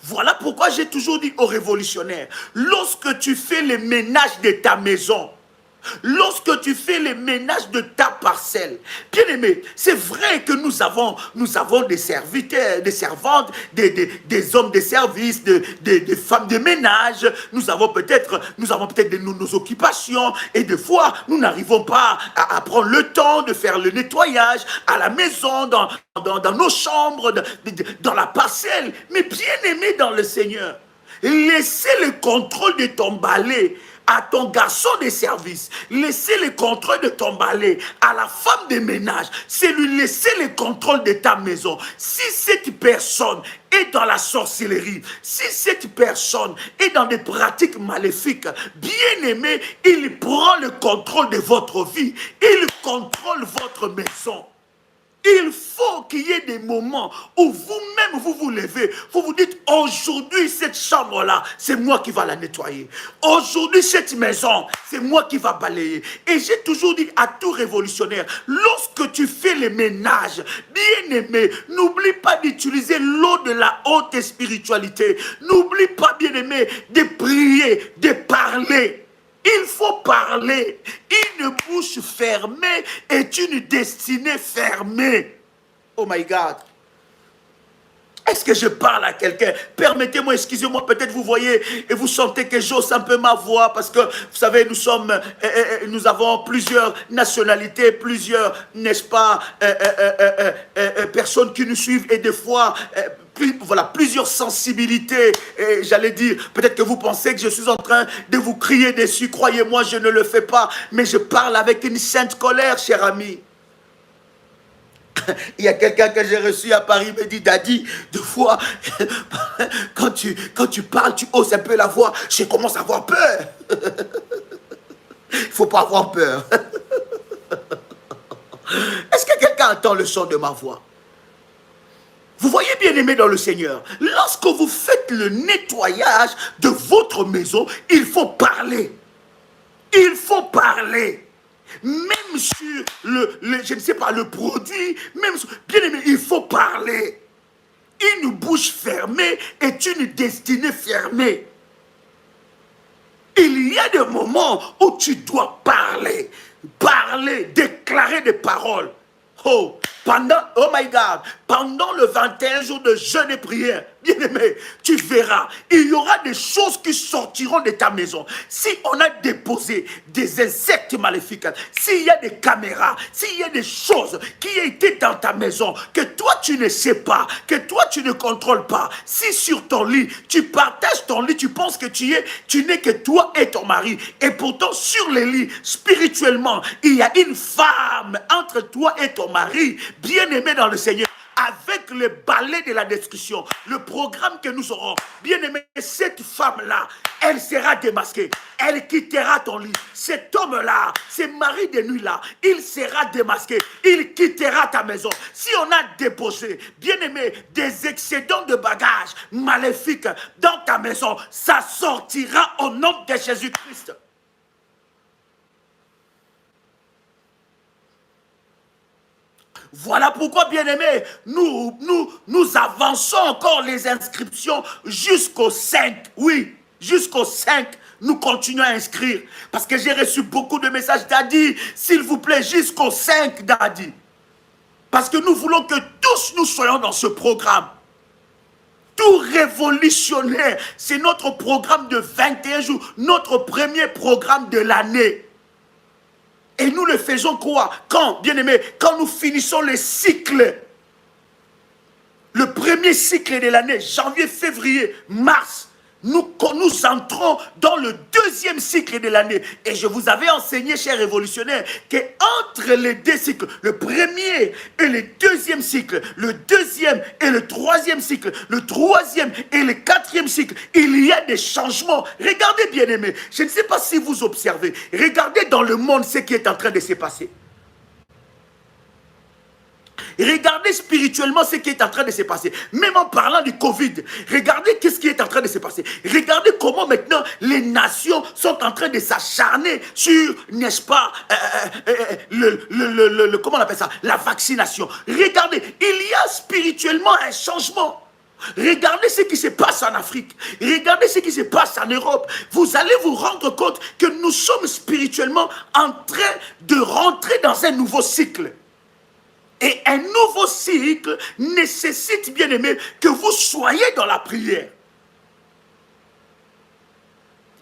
Voilà pourquoi j'ai toujours dit aux révolutionnaires, lorsque tu fais le ménage de ta maison, Lorsque tu fais les ménages de ta parcelle, bien aimé, c'est vrai que nous avons des serviteurs, des servantes, des hommes de service, des femmes de ménage. Nous avons peut-être nos occupations et des fois, nous n'arrivons pas à prendre le temps de faire le nettoyage à la maison, dans nos chambres, dans la parcelle. Mais bien aimé dans le Seigneur, laissez le contrôle de ton balai à ton garçon de service, laissez le contrôle de ton balai à la femme de ménage, c'est lui laisser le contrôle de ta maison. Si cette personne est dans la sorcellerie, si cette personne est dans des pratiques maléfiques, bien aimé, il prend le contrôle de votre vie, il contrôle votre maison. Il faut qu'il y ait des moments où vous-même vous vous levez, vous vous dites aujourd'hui cette chambre-là, c'est moi qui va la nettoyer. Aujourd'hui cette maison, c'est moi qui va balayer. Et j'ai toujours dit à tout révolutionnaire, lorsque tu fais les ménages, bien aimé, n'oublie pas d'utiliser l'eau de la haute spiritualité. N'oublie pas, bien aimé, de prier, de parler. Il faut parler. Une bouche fermée est une destinée fermée. Oh my God. Est-ce que je parle à quelqu'un? Permettez-moi, excusez-moi, peut-être vous voyez et vous sentez que j'ose un peu ma voix parce que, vous savez, nous avons plusieurs nationalités, plusieurs, n'est-ce pas, personnes qui nous suivent et des fois, voilà, plusieurs sensibilités. Et j'allais dire, peut-être que vous pensez que je suis en train de vous crier dessus. Croyez-moi, je ne le fais pas, mais je parle avec une sainte colère, cher ami. Il y a quelqu'un que j'ai reçu à Paris, me dit, Daddy, deux fois, quand tu parles, tu hausses un peu la voix, je commence à avoir peur. Il ne faut pas avoir peur. Est-ce que quelqu'un entend le son de ma voix? Vous voyez, bien aimé dans le Seigneur, lorsque vous faites le nettoyage de votre maison, il faut parler. Il faut parler. Même sur je ne sais pas, le produit, même sur, bien aimé, il faut parler. Une bouche fermée est une destinée fermée. Il y a des moments où tu dois parler, déclarer des paroles. Oh my God, pendant le 21 jours de jeûne et prière, bien aimé, tu verras, il y aura des choses qui sortiront de ta maison. Si on a déposé des insectes maléfiques, s'il y a des caméras, s'il y a des choses qui étaient dans ta maison, que toi tu ne sais pas, que toi tu ne contrôles pas, si sur ton lit, tu partages ton lit, tu penses que tu n'es que toi et ton mari, et pourtant sur le lit, spirituellement, il y a une femme entre toi et ton mari, bien aimé dans le Seigneur, avec le balai de la destruction, le programme que nous aurons, bien aimé, cette femme-là, elle sera démasquée, elle quittera ton lit. Cet homme-là, ce mari de nuit-là, il sera démasqué, il quittera ta maison. Si on a déposé, bien aimé, des excédents de bagages maléfiques dans ta maison, ça sortira au nom de Jésus-Christ. Voilà pourquoi, bien-aimés, nous avançons encore les inscriptions jusqu'au 5. Oui, jusqu'au 5, nous continuons à inscrire. Parce que j'ai reçu beaucoup de messages, Daddy, s'il vous plaît, jusqu'au 5, Daddy. Parce que nous voulons que tous nous soyons dans ce programme. Tout révolutionnaire, c'est notre programme de 21 jours, notre premier programme de l'année. Et nous le faisons quoi? Quand, bien aimé, quand nous finissons le cycle, le premier cycle de l'année, janvier, février, mars, nous entrons dans le deuxième cycle de l'année. Et je vous avais enseigné, chers révolutionnaires, qu'entre les deux cycles, le premier et le deuxième cycle, le deuxième et le troisième cycle, le troisième et le quatrième cycle, il y a des changements. Regardez, bien aimés, je ne sais pas si vous observez, regardez dans le monde ce qui est en train de se passer. Regardez spirituellement ce qui est en train de se passer. Même en parlant du Covid, regardez qu'est-ce qui est en train de se passer. Regardez comment maintenant les nations sont en train de s'acharner sur, n'est-ce pas, comment on appelle ça, la vaccination. Regardez, il y a spirituellement un changement. Regardez ce qui se passe en Afrique. Regardez ce qui se passe en Europe. Vous allez vous rendre compte que nous sommes spirituellement en train de rentrer dans un nouveau cycle. Et un nouveau cycle nécessite, bien aimé, que vous soyez dans la prière.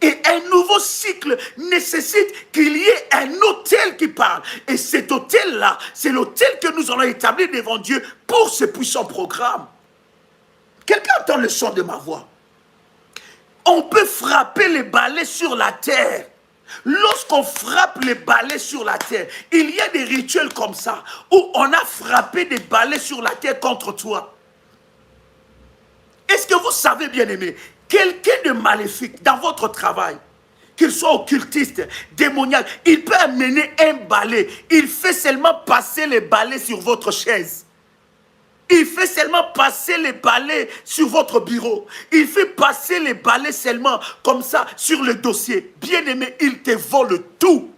Et un nouveau cycle nécessite qu'il y ait un autel qui parle. Et cet autel-là, c'est l'autel que nous allons établir devant Dieu pour ce puissant programme. Quelqu'un entend le son de ma voix? On peut frapper les balais sur la terre. Lorsqu'on frappe les balais sur la terre, il y a des rituels comme ça, où on a frappé des balais sur la terre contre toi. Est-ce que vous savez, bien aimé, quelqu'un de maléfique dans votre travail, qu'il soit occultiste, démoniaque, il peut amener un balai, il fait seulement passer les balais sur votre chaise. Il fait seulement passer les balais sur votre bureau. Il fait passer les balais seulement comme ça sur le dossier. Bien aimé, il te vole tout.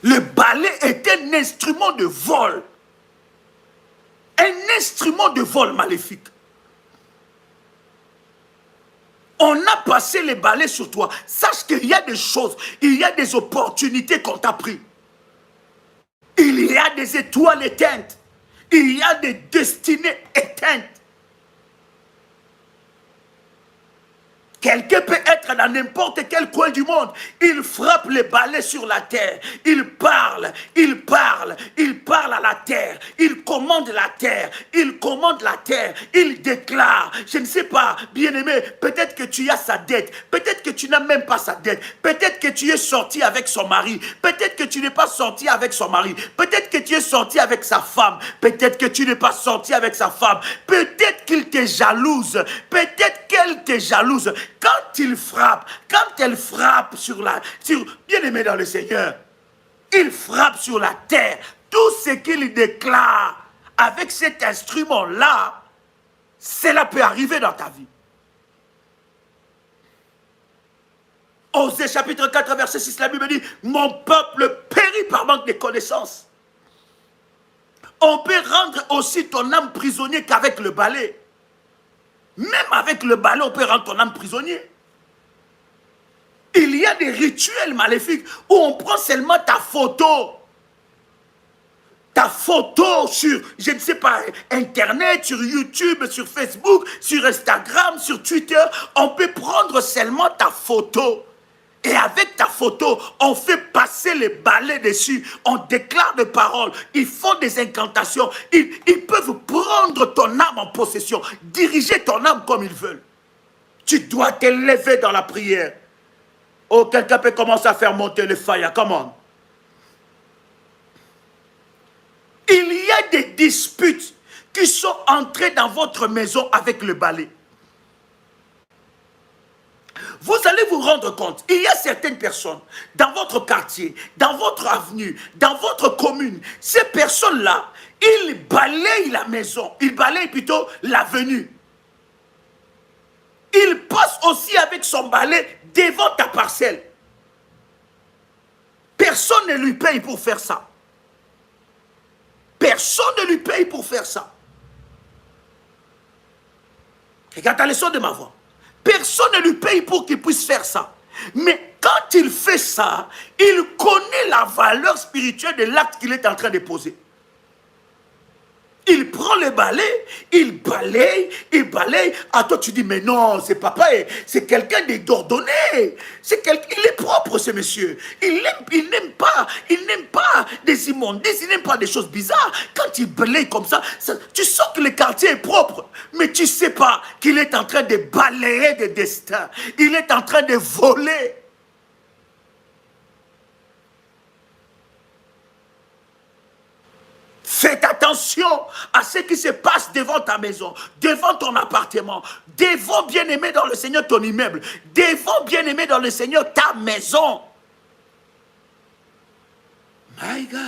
Le balai est un instrument de vol. Un instrument de vol maléfique. On a passé les balais sur toi. Sache qu'il y a des choses, il y a des opportunités qu'on t'a prises. Il y a des étoiles éteintes. Il y a des destinées éteintes. Quelqu'un peut être dans n'importe quel coin du monde. Il frappe les balais sur la terre. Il parle à la terre. Il commande la terre. Il commande la terre. Il déclare. Je ne sais pas, bien-aimé, peut-être que tu as sa dette. Peut-être que tu n'as même pas sa dette. Peut-être que tu es sorti avec son mari. Peut-être que tu n'es pas sorti avec son mari. Peut-être que tu es sorti avec sa femme. Peut-être que tu n'es pas sorti avec sa femme. Peut-être qu'il te jalouse. Peut-être qu'elle te jalouse. Quand il frappe, quand elle frappe bien aimé dans le Seigneur, il frappe sur la terre. Tout ce qu'il déclare avec cet instrument-là, cela peut arriver dans ta vie. Osée chapitre 4, verset 6, la Bible dit, mon peuple périt par manque de connaissances. On peut rendre aussi ton âme prisonnier qu'avec le balai. Même avec le balai, on peut rendre ton âme prisonnier. Il y a des rituels maléfiques où on prend seulement ta photo. Ta photo sur, je ne sais pas, Internet, sur YouTube, sur Facebook, sur Instagram, sur Twitter. On peut prendre seulement ta photo. Et avec ta photo, on fait passer les balais dessus. On déclare des paroles. Ils font des incantations. Ils peuvent prendre ton âme en possession. Diriger ton âme comme ils veulent. Tu dois te lever dans la prière. Oh, quelqu'un peut commencer à faire monter le fire. Come on. Il y a des disputes qui sont entrées dans votre maison avec le balai. Vous allez vous rendre compte, il y a certaines personnes dans votre quartier, dans votre avenue, dans votre commune. Ces personnes-là, ils balayent la maison, ils balayent plutôt l'avenue. Il passe aussi avec son balai devant ta parcelle. Personne ne lui paye pour faire ça. Personne ne lui paye pour faire ça. Regarde la leçon de ma voix. Personne ne lui paye pour qu'il puisse faire ça. Mais quand il fait ça, il connaît la valeur spirituelle de l'acte qu'il est en train de poser. Il prend le balai, il balaye. À toi, tu dis, mais non, c'est papa, c'est quelqu'un d'ordonné. Il est propre, ce monsieur. Il n'aime pas des immondices, il n'aime pas des choses bizarres. Quand il balaye comme ça, tu sens que le quartier est propre. Mais tu ne sais pas qu'il est en train de balayer des destins. Il est en train de voler. Faites attention à ce qui se passe devant ta maison, devant ton appartement, devant, bien-aimé dans le Seigneur, ton immeuble, devant, bien-aimé dans le Seigneur, ta maison. My God.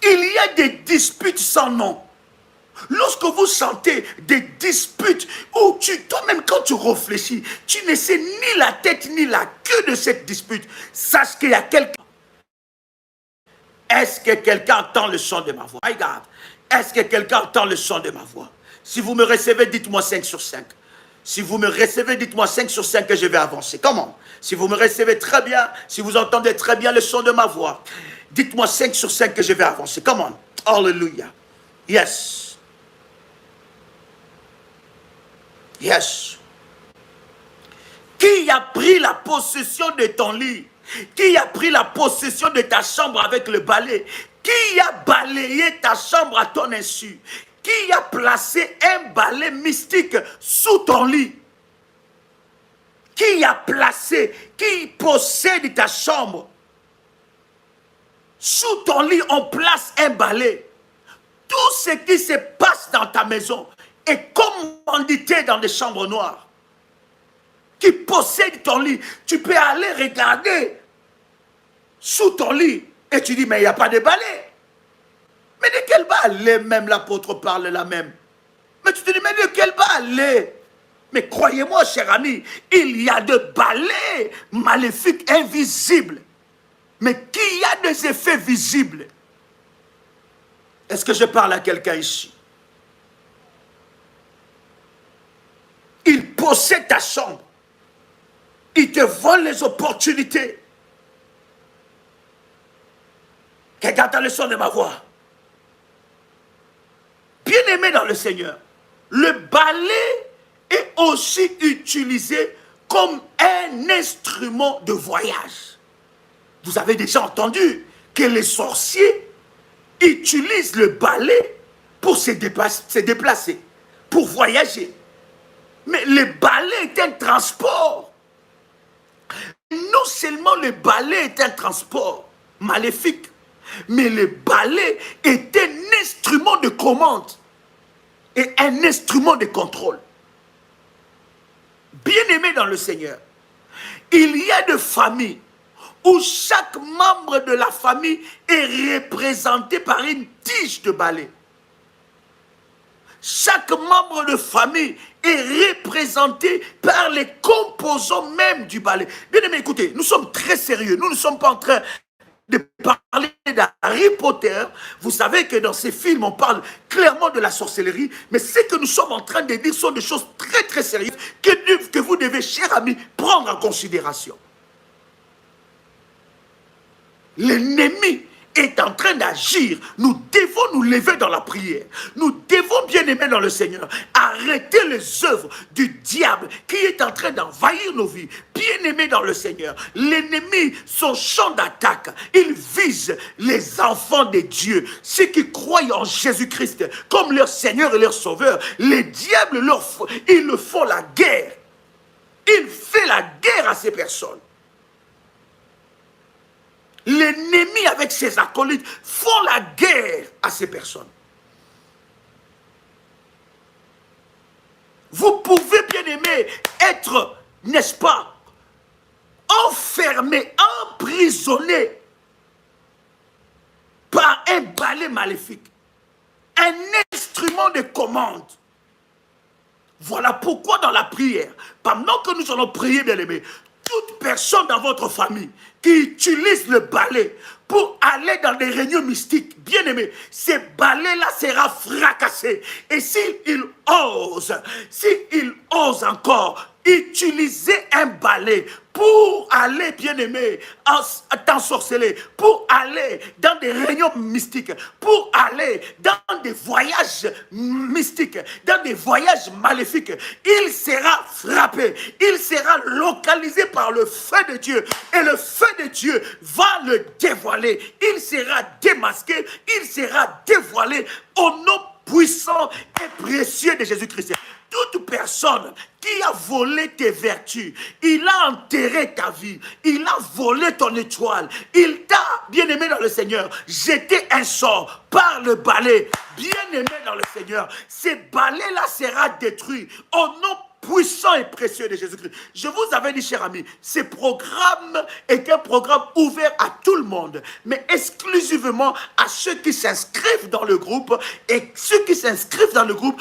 Il y a des disputes sans nom. Lorsque vous sentez des disputes où toi-même quand tu réfléchis, tu ne sais ni la tête ni la queue de cette dispute, sache qu'il y a quelqu'un. Est-ce que quelqu'un entend le son de ma voix? My God. Est-ce que quelqu'un entend le son de ma voix? Si vous me recevez, dites-moi 5 sur 5. Si vous me recevez, dites-moi 5 sur 5 que je vais avancer. Comment? Si vous me recevez très bien, si vous entendez très bien le son de ma voix, dites-moi 5 sur 5 que je vais avancer. Comment? Alléluia. Yes. Yes. Qui a pris la possession de ton lit? Qui a pris la possession de ta chambre avec le balai? Qui a balayé ta chambre à ton insu? Qui a placé un balai mystique sous ton lit? Qui a placé, qui possède ta chambre? Sous ton lit, on place un balai. Tout ce qui se passe dans ta maison est commandité dans des chambres noires. Qui possède ton lit. Tu peux aller regarder sous ton lit et tu dis, mais il n'y a pas de balai. Mais de quel balai même l'apôtre parle là même? Mais tu te dis, mais de quel balai? Mais croyez-moi, cher ami, il y a de balais maléfiques invisibles, mais qui a des effets visibles. Est-ce que je parle à quelqu'un ici? Il possède ta chambre. Il te vole les opportunités. Regarde dans le son de ma voix. Bien-aimé dans le Seigneur, le balai est aussi utilisé comme un instrument de voyage. Vous avez déjà entendu que les sorciers utilisent le balai pour se déplacer, pour voyager. Mais le balai est un transport. Non seulement le balai est un transport maléfique, mais le balai est un instrument de commande et un instrument de contrôle. Bien-aimé dans le Seigneur, il y a des familles où chaque membre de la famille est représenté par une tige de balai. Chaque membre de famille est représenté par les composants même du balai. Bien-aimé, écoutez, nous sommes très sérieux. Nous ne sommes pas en train de parler d'Harry Potter. Vous savez que dans ces films, on parle clairement de la sorcellerie, mais ce que nous sommes en train de dire sont des choses très très sérieuses que vous devez, chers amis, prendre en considération. L'ennemi est en train d'agir. Nous devons nous lever dans la prière. Nous devons, bien aimer dans le Seigneur, arrêter les œuvres du diable qui est en train d'envahir nos vies. Bien aimé dans le Seigneur, l'ennemi, son champ d'attaque, il vise les enfants de Dieu, ceux qui croient en Jésus-Christ comme leur Seigneur et leur Sauveur. Les diables, ils le font la guerre. Il fait la guerre à ces personnes. L'ennemi avec ses acolytes font la guerre à ces personnes. Vous pouvez, bien aimé, être, n'est-ce pas, enfermé, emprisonné par un balai maléfique, un instrument de commande. Voilà pourquoi dans la prière, pendant que nous allons prier, bien aimé, toute personne dans votre famille qui utilise le balai pour aller dans des réunions mystiques, bien aimé, ce balai-là sera fracassé. Et s'il ose encore utiliser un balai pour aller, bien aimé, t'ensorceler, pour aller dans des réunions mystiques, pour aller dans des voyages mystiques, dans des voyages maléfiques, il sera frappé, il sera localisé par le feu de Dieu, et le feu de Dieu va le dévoiler, il sera démasqué, il sera dévoilé au nom puissant et précieux de Jésus-Christ. Toute personne qui a volé tes vertus, il a enterré ta vie, il a volé ton étoile, il t'a, bien aimé dans le Seigneur, jeté un sort par le balai, bien aimé dans le Seigneur. Ce balai-là sera détruit au nom puissant et précieux de Jésus-Christ. Je vous avais dit, cher ami, ce programme est un programme ouvert à tout le monde, mais exclusivement à ceux qui s'inscrivent dans le groupe, et ceux qui s'inscrivent dans le groupe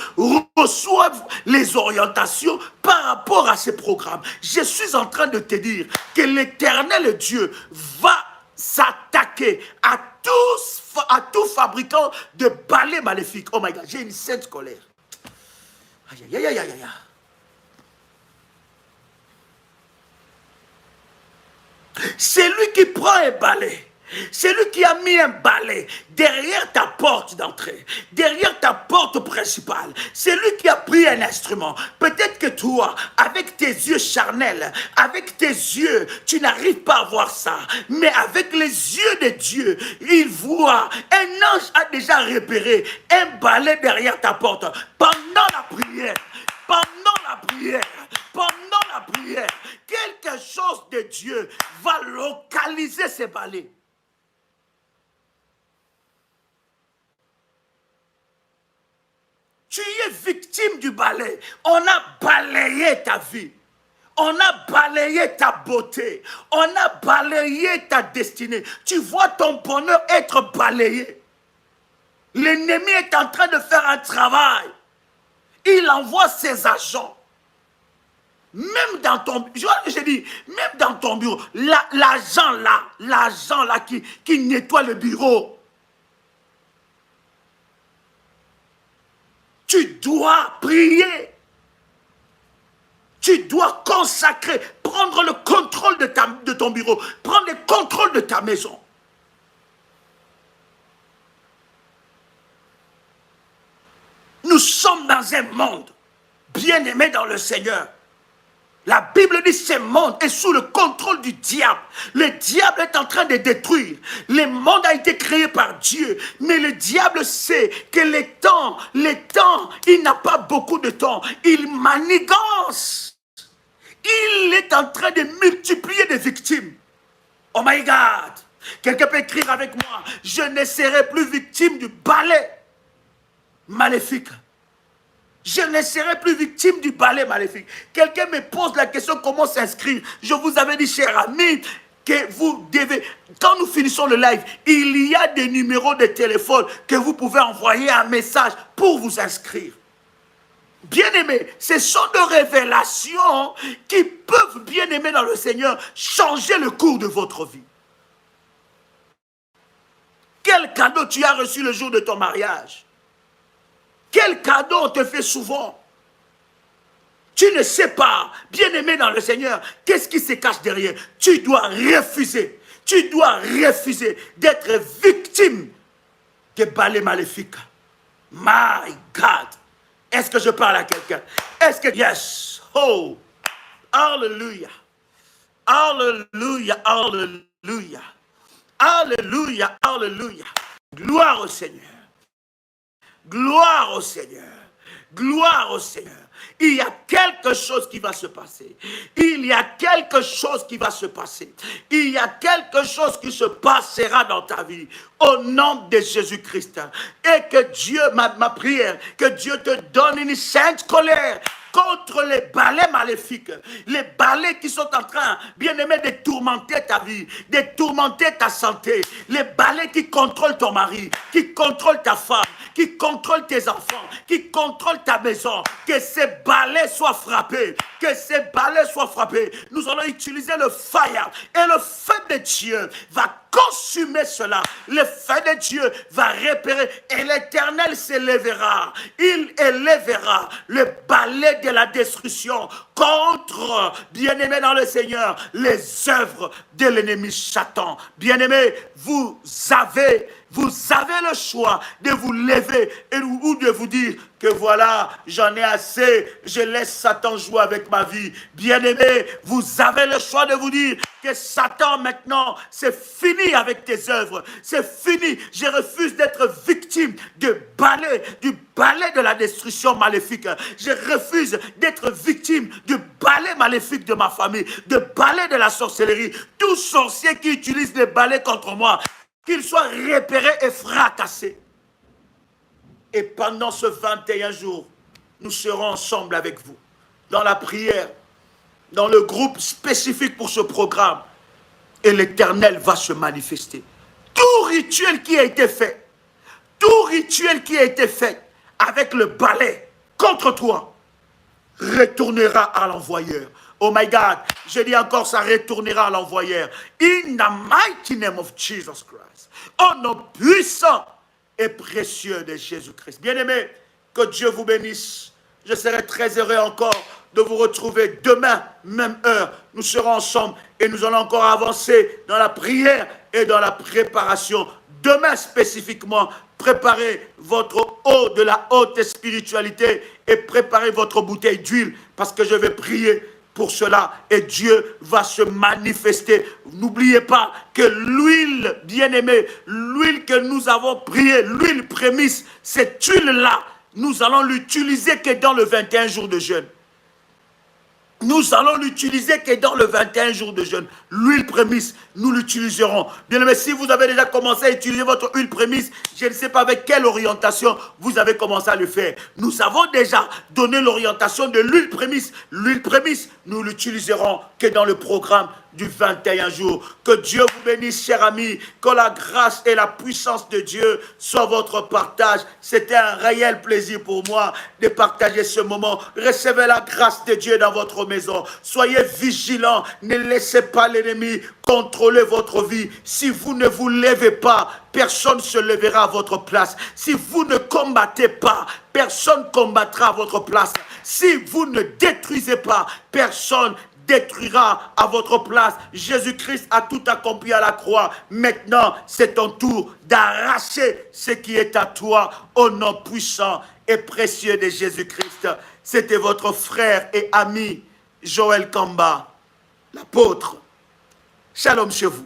reçoivent les orientations par rapport à ce programme. Je suis en train de te dire que l'Éternel Dieu va s'attaquer à à tout fabricant de balais maléfiques. Oh my God, j'ai une sainte colère. Aïe, aïe, aïe, aïe, aïe. C'est lui qui prend un balai. C'est lui qui a mis un balai derrière ta porte d'entrée, derrière ta porte principale. C'est lui qui a pris un instrument. Peut-être que toi, avec tes yeux charnels, avec tes yeux, tu n'arrives pas à voir ça. Mais avec les yeux de Dieu, il voit. Un ange a déjà repéré un balai derrière ta porte. Pendant la prière, quelque chose de Dieu va localiser ces balais. Tu es victime du balai. On a balayé ta vie. On a balayé ta beauté. On a balayé ta destinée. Tu vois ton bonheur être balayé. L'ennemi est en train de faire un travail. Il envoie ses agents. Même dans ton, je dis, même dans ton bureau, l'agent là qui nettoie le bureau. Tu dois prier. Tu dois consacrer, prendre le contrôle de ton bureau, prendre le contrôle de ta maison. Nous sommes dans un monde bien-aimé dans le Seigneur. La Bible dit que ce monde est sous le contrôle du diable. Le diable est en train de détruire. Le monde a été créé par Dieu. Mais le diable sait que les temps, il n'a pas beaucoup de temps. Il manigance. Il est en train de multiplier des victimes. Oh my God! Quelqu'un peut écrire avec moi. Je ne serai plus victime du balai maléfique. Je ne serai plus victime du balai maléfique. Quelqu'un me pose la question comment s'inscrire. Je vous avais dit, cher ami, que vous devez, quand nous finissons le live, il y a des numéros de téléphone que vous pouvez envoyer un message pour vous inscrire. Bien-aimés, ce sont des révélations qui peuvent, bien-aimés dans le Seigneur, changer le cours de votre vie. Quel cadeau tu as reçu le jour de ton mariage? Quel cadeau on te fait souvent? Tu ne sais pas, bien-aimé dans le Seigneur, qu'est-ce qui se cache derrière? Tu dois refuser. Tu dois refuser d'être victime des balais maléfiques. My God! Est-ce que je parle à quelqu'un? Est-ce que... Yes! Oh! Alléluia! Alléluia! Alléluia! Alléluia! Alléluia! Gloire au Seigneur! Gloire au Seigneur. Gloire au Seigneur. Il y a quelque chose qui va se passer. Il y a quelque chose qui va se passer. Il y a quelque chose qui se passera dans ta vie. Au nom de Jésus-Christ. Et que Dieu, ma prière, que Dieu te donne une sainte colère contre les balais maléfiques, les balais qui sont en train, bien-aimé, de tourmenter ta vie, de tourmenter ta santé, les balais qui contrôlent ton mari, qui contrôlent ta femme, qui contrôlent tes enfants, qui contrôlent ta maison, que ces balais soient frappés, que ces balais soient frappés. Nous allons utiliser le fire et le feu de Dieu va consumer cela. Le feu de Dieu va repérer et l'Éternel s'élèvera. Il élèvera le balai de la destruction contre, bien-aimés dans le Seigneur, les œuvres de l'ennemi Satan. Bien-aimés, vous avez le choix de vous lever ou de vous dire que voilà, j'en ai assez, je laisse Satan jouer avec ma vie. Bien-aimés, vous avez le choix de vous dire que Satan maintenant, c'est fini avec tes œuvres, c'est fini. Je refuse d'être victime du balai de la destruction maléfique. Je refuse d'être victime du balai maléfique de ma famille, du balai de la sorcellerie. Tout sorcier qui utilise les balais contre moi, qu'il soit repéré et fracassé. Et pendant ce 21 jours, nous serons ensemble avec vous, dans la prière, dans le groupe spécifique pour ce programme. Et l'Éternel va se manifester. Tout rituel qui a été fait, avec le balai contre toi, retournera à l'envoyeur. Oh my God, je dis encore, ça retournera à l'envoyeur. In the mighty name of Jesus Christ. Au nom puissant et précieux de Jésus-Christ. Bien-aimés, que Dieu vous bénisse. Je serai très heureux encore de vous retrouver demain, même heure. Nous serons ensemble et nous allons encore avancer dans la prière et dans la préparation. Demain spécifiquement, préparez votre eau de la haute spiritualité et préparez votre bouteille d'huile parce que je vais prier pour cela et Dieu va se manifester. N'oubliez pas que l'huile, bien-aimée, l'huile que nous avons priée, l'huile prémisse, cette huile-là, nous allons l'utiliser que dans le 21 jours de jeûne. Nous allons l'utiliser que dans le 21 jours de jeûne. L'huile prémisse, nous l'utiliserons. Bien aimé, si vous avez déjà commencé à utiliser votre huile prémisse, je ne sais pas avec quelle orientation vous avez commencé à le faire. Nous avons déjà donné l'orientation de l'huile prémisse. L'huile prémisse, nous l'utiliserons que dans le programme du 21 jours. Que Dieu vous bénisse, chers amis. Que la grâce et la puissance de Dieu soient votre partage. C'était un réel plaisir pour moi de partager ce moment. Recevez la grâce de Dieu dans votre maison. Soyez vigilants. Ne laissez pas l'ennemi contrôler votre vie. Si vous ne vous levez pas, personne ne se lèvera à votre place. Si vous ne combattez pas, personne ne combattra à votre place. Si vous ne détruisez pas, personne détruira à votre place. Jésus-Christ a tout accompli à la croix. Maintenant, c'est ton tour d'arracher ce qui est à toi au nom puissant et précieux de Jésus-Christ. C'était votre frère et ami Joël Kamba, l'apôtre. Shalom chez vous.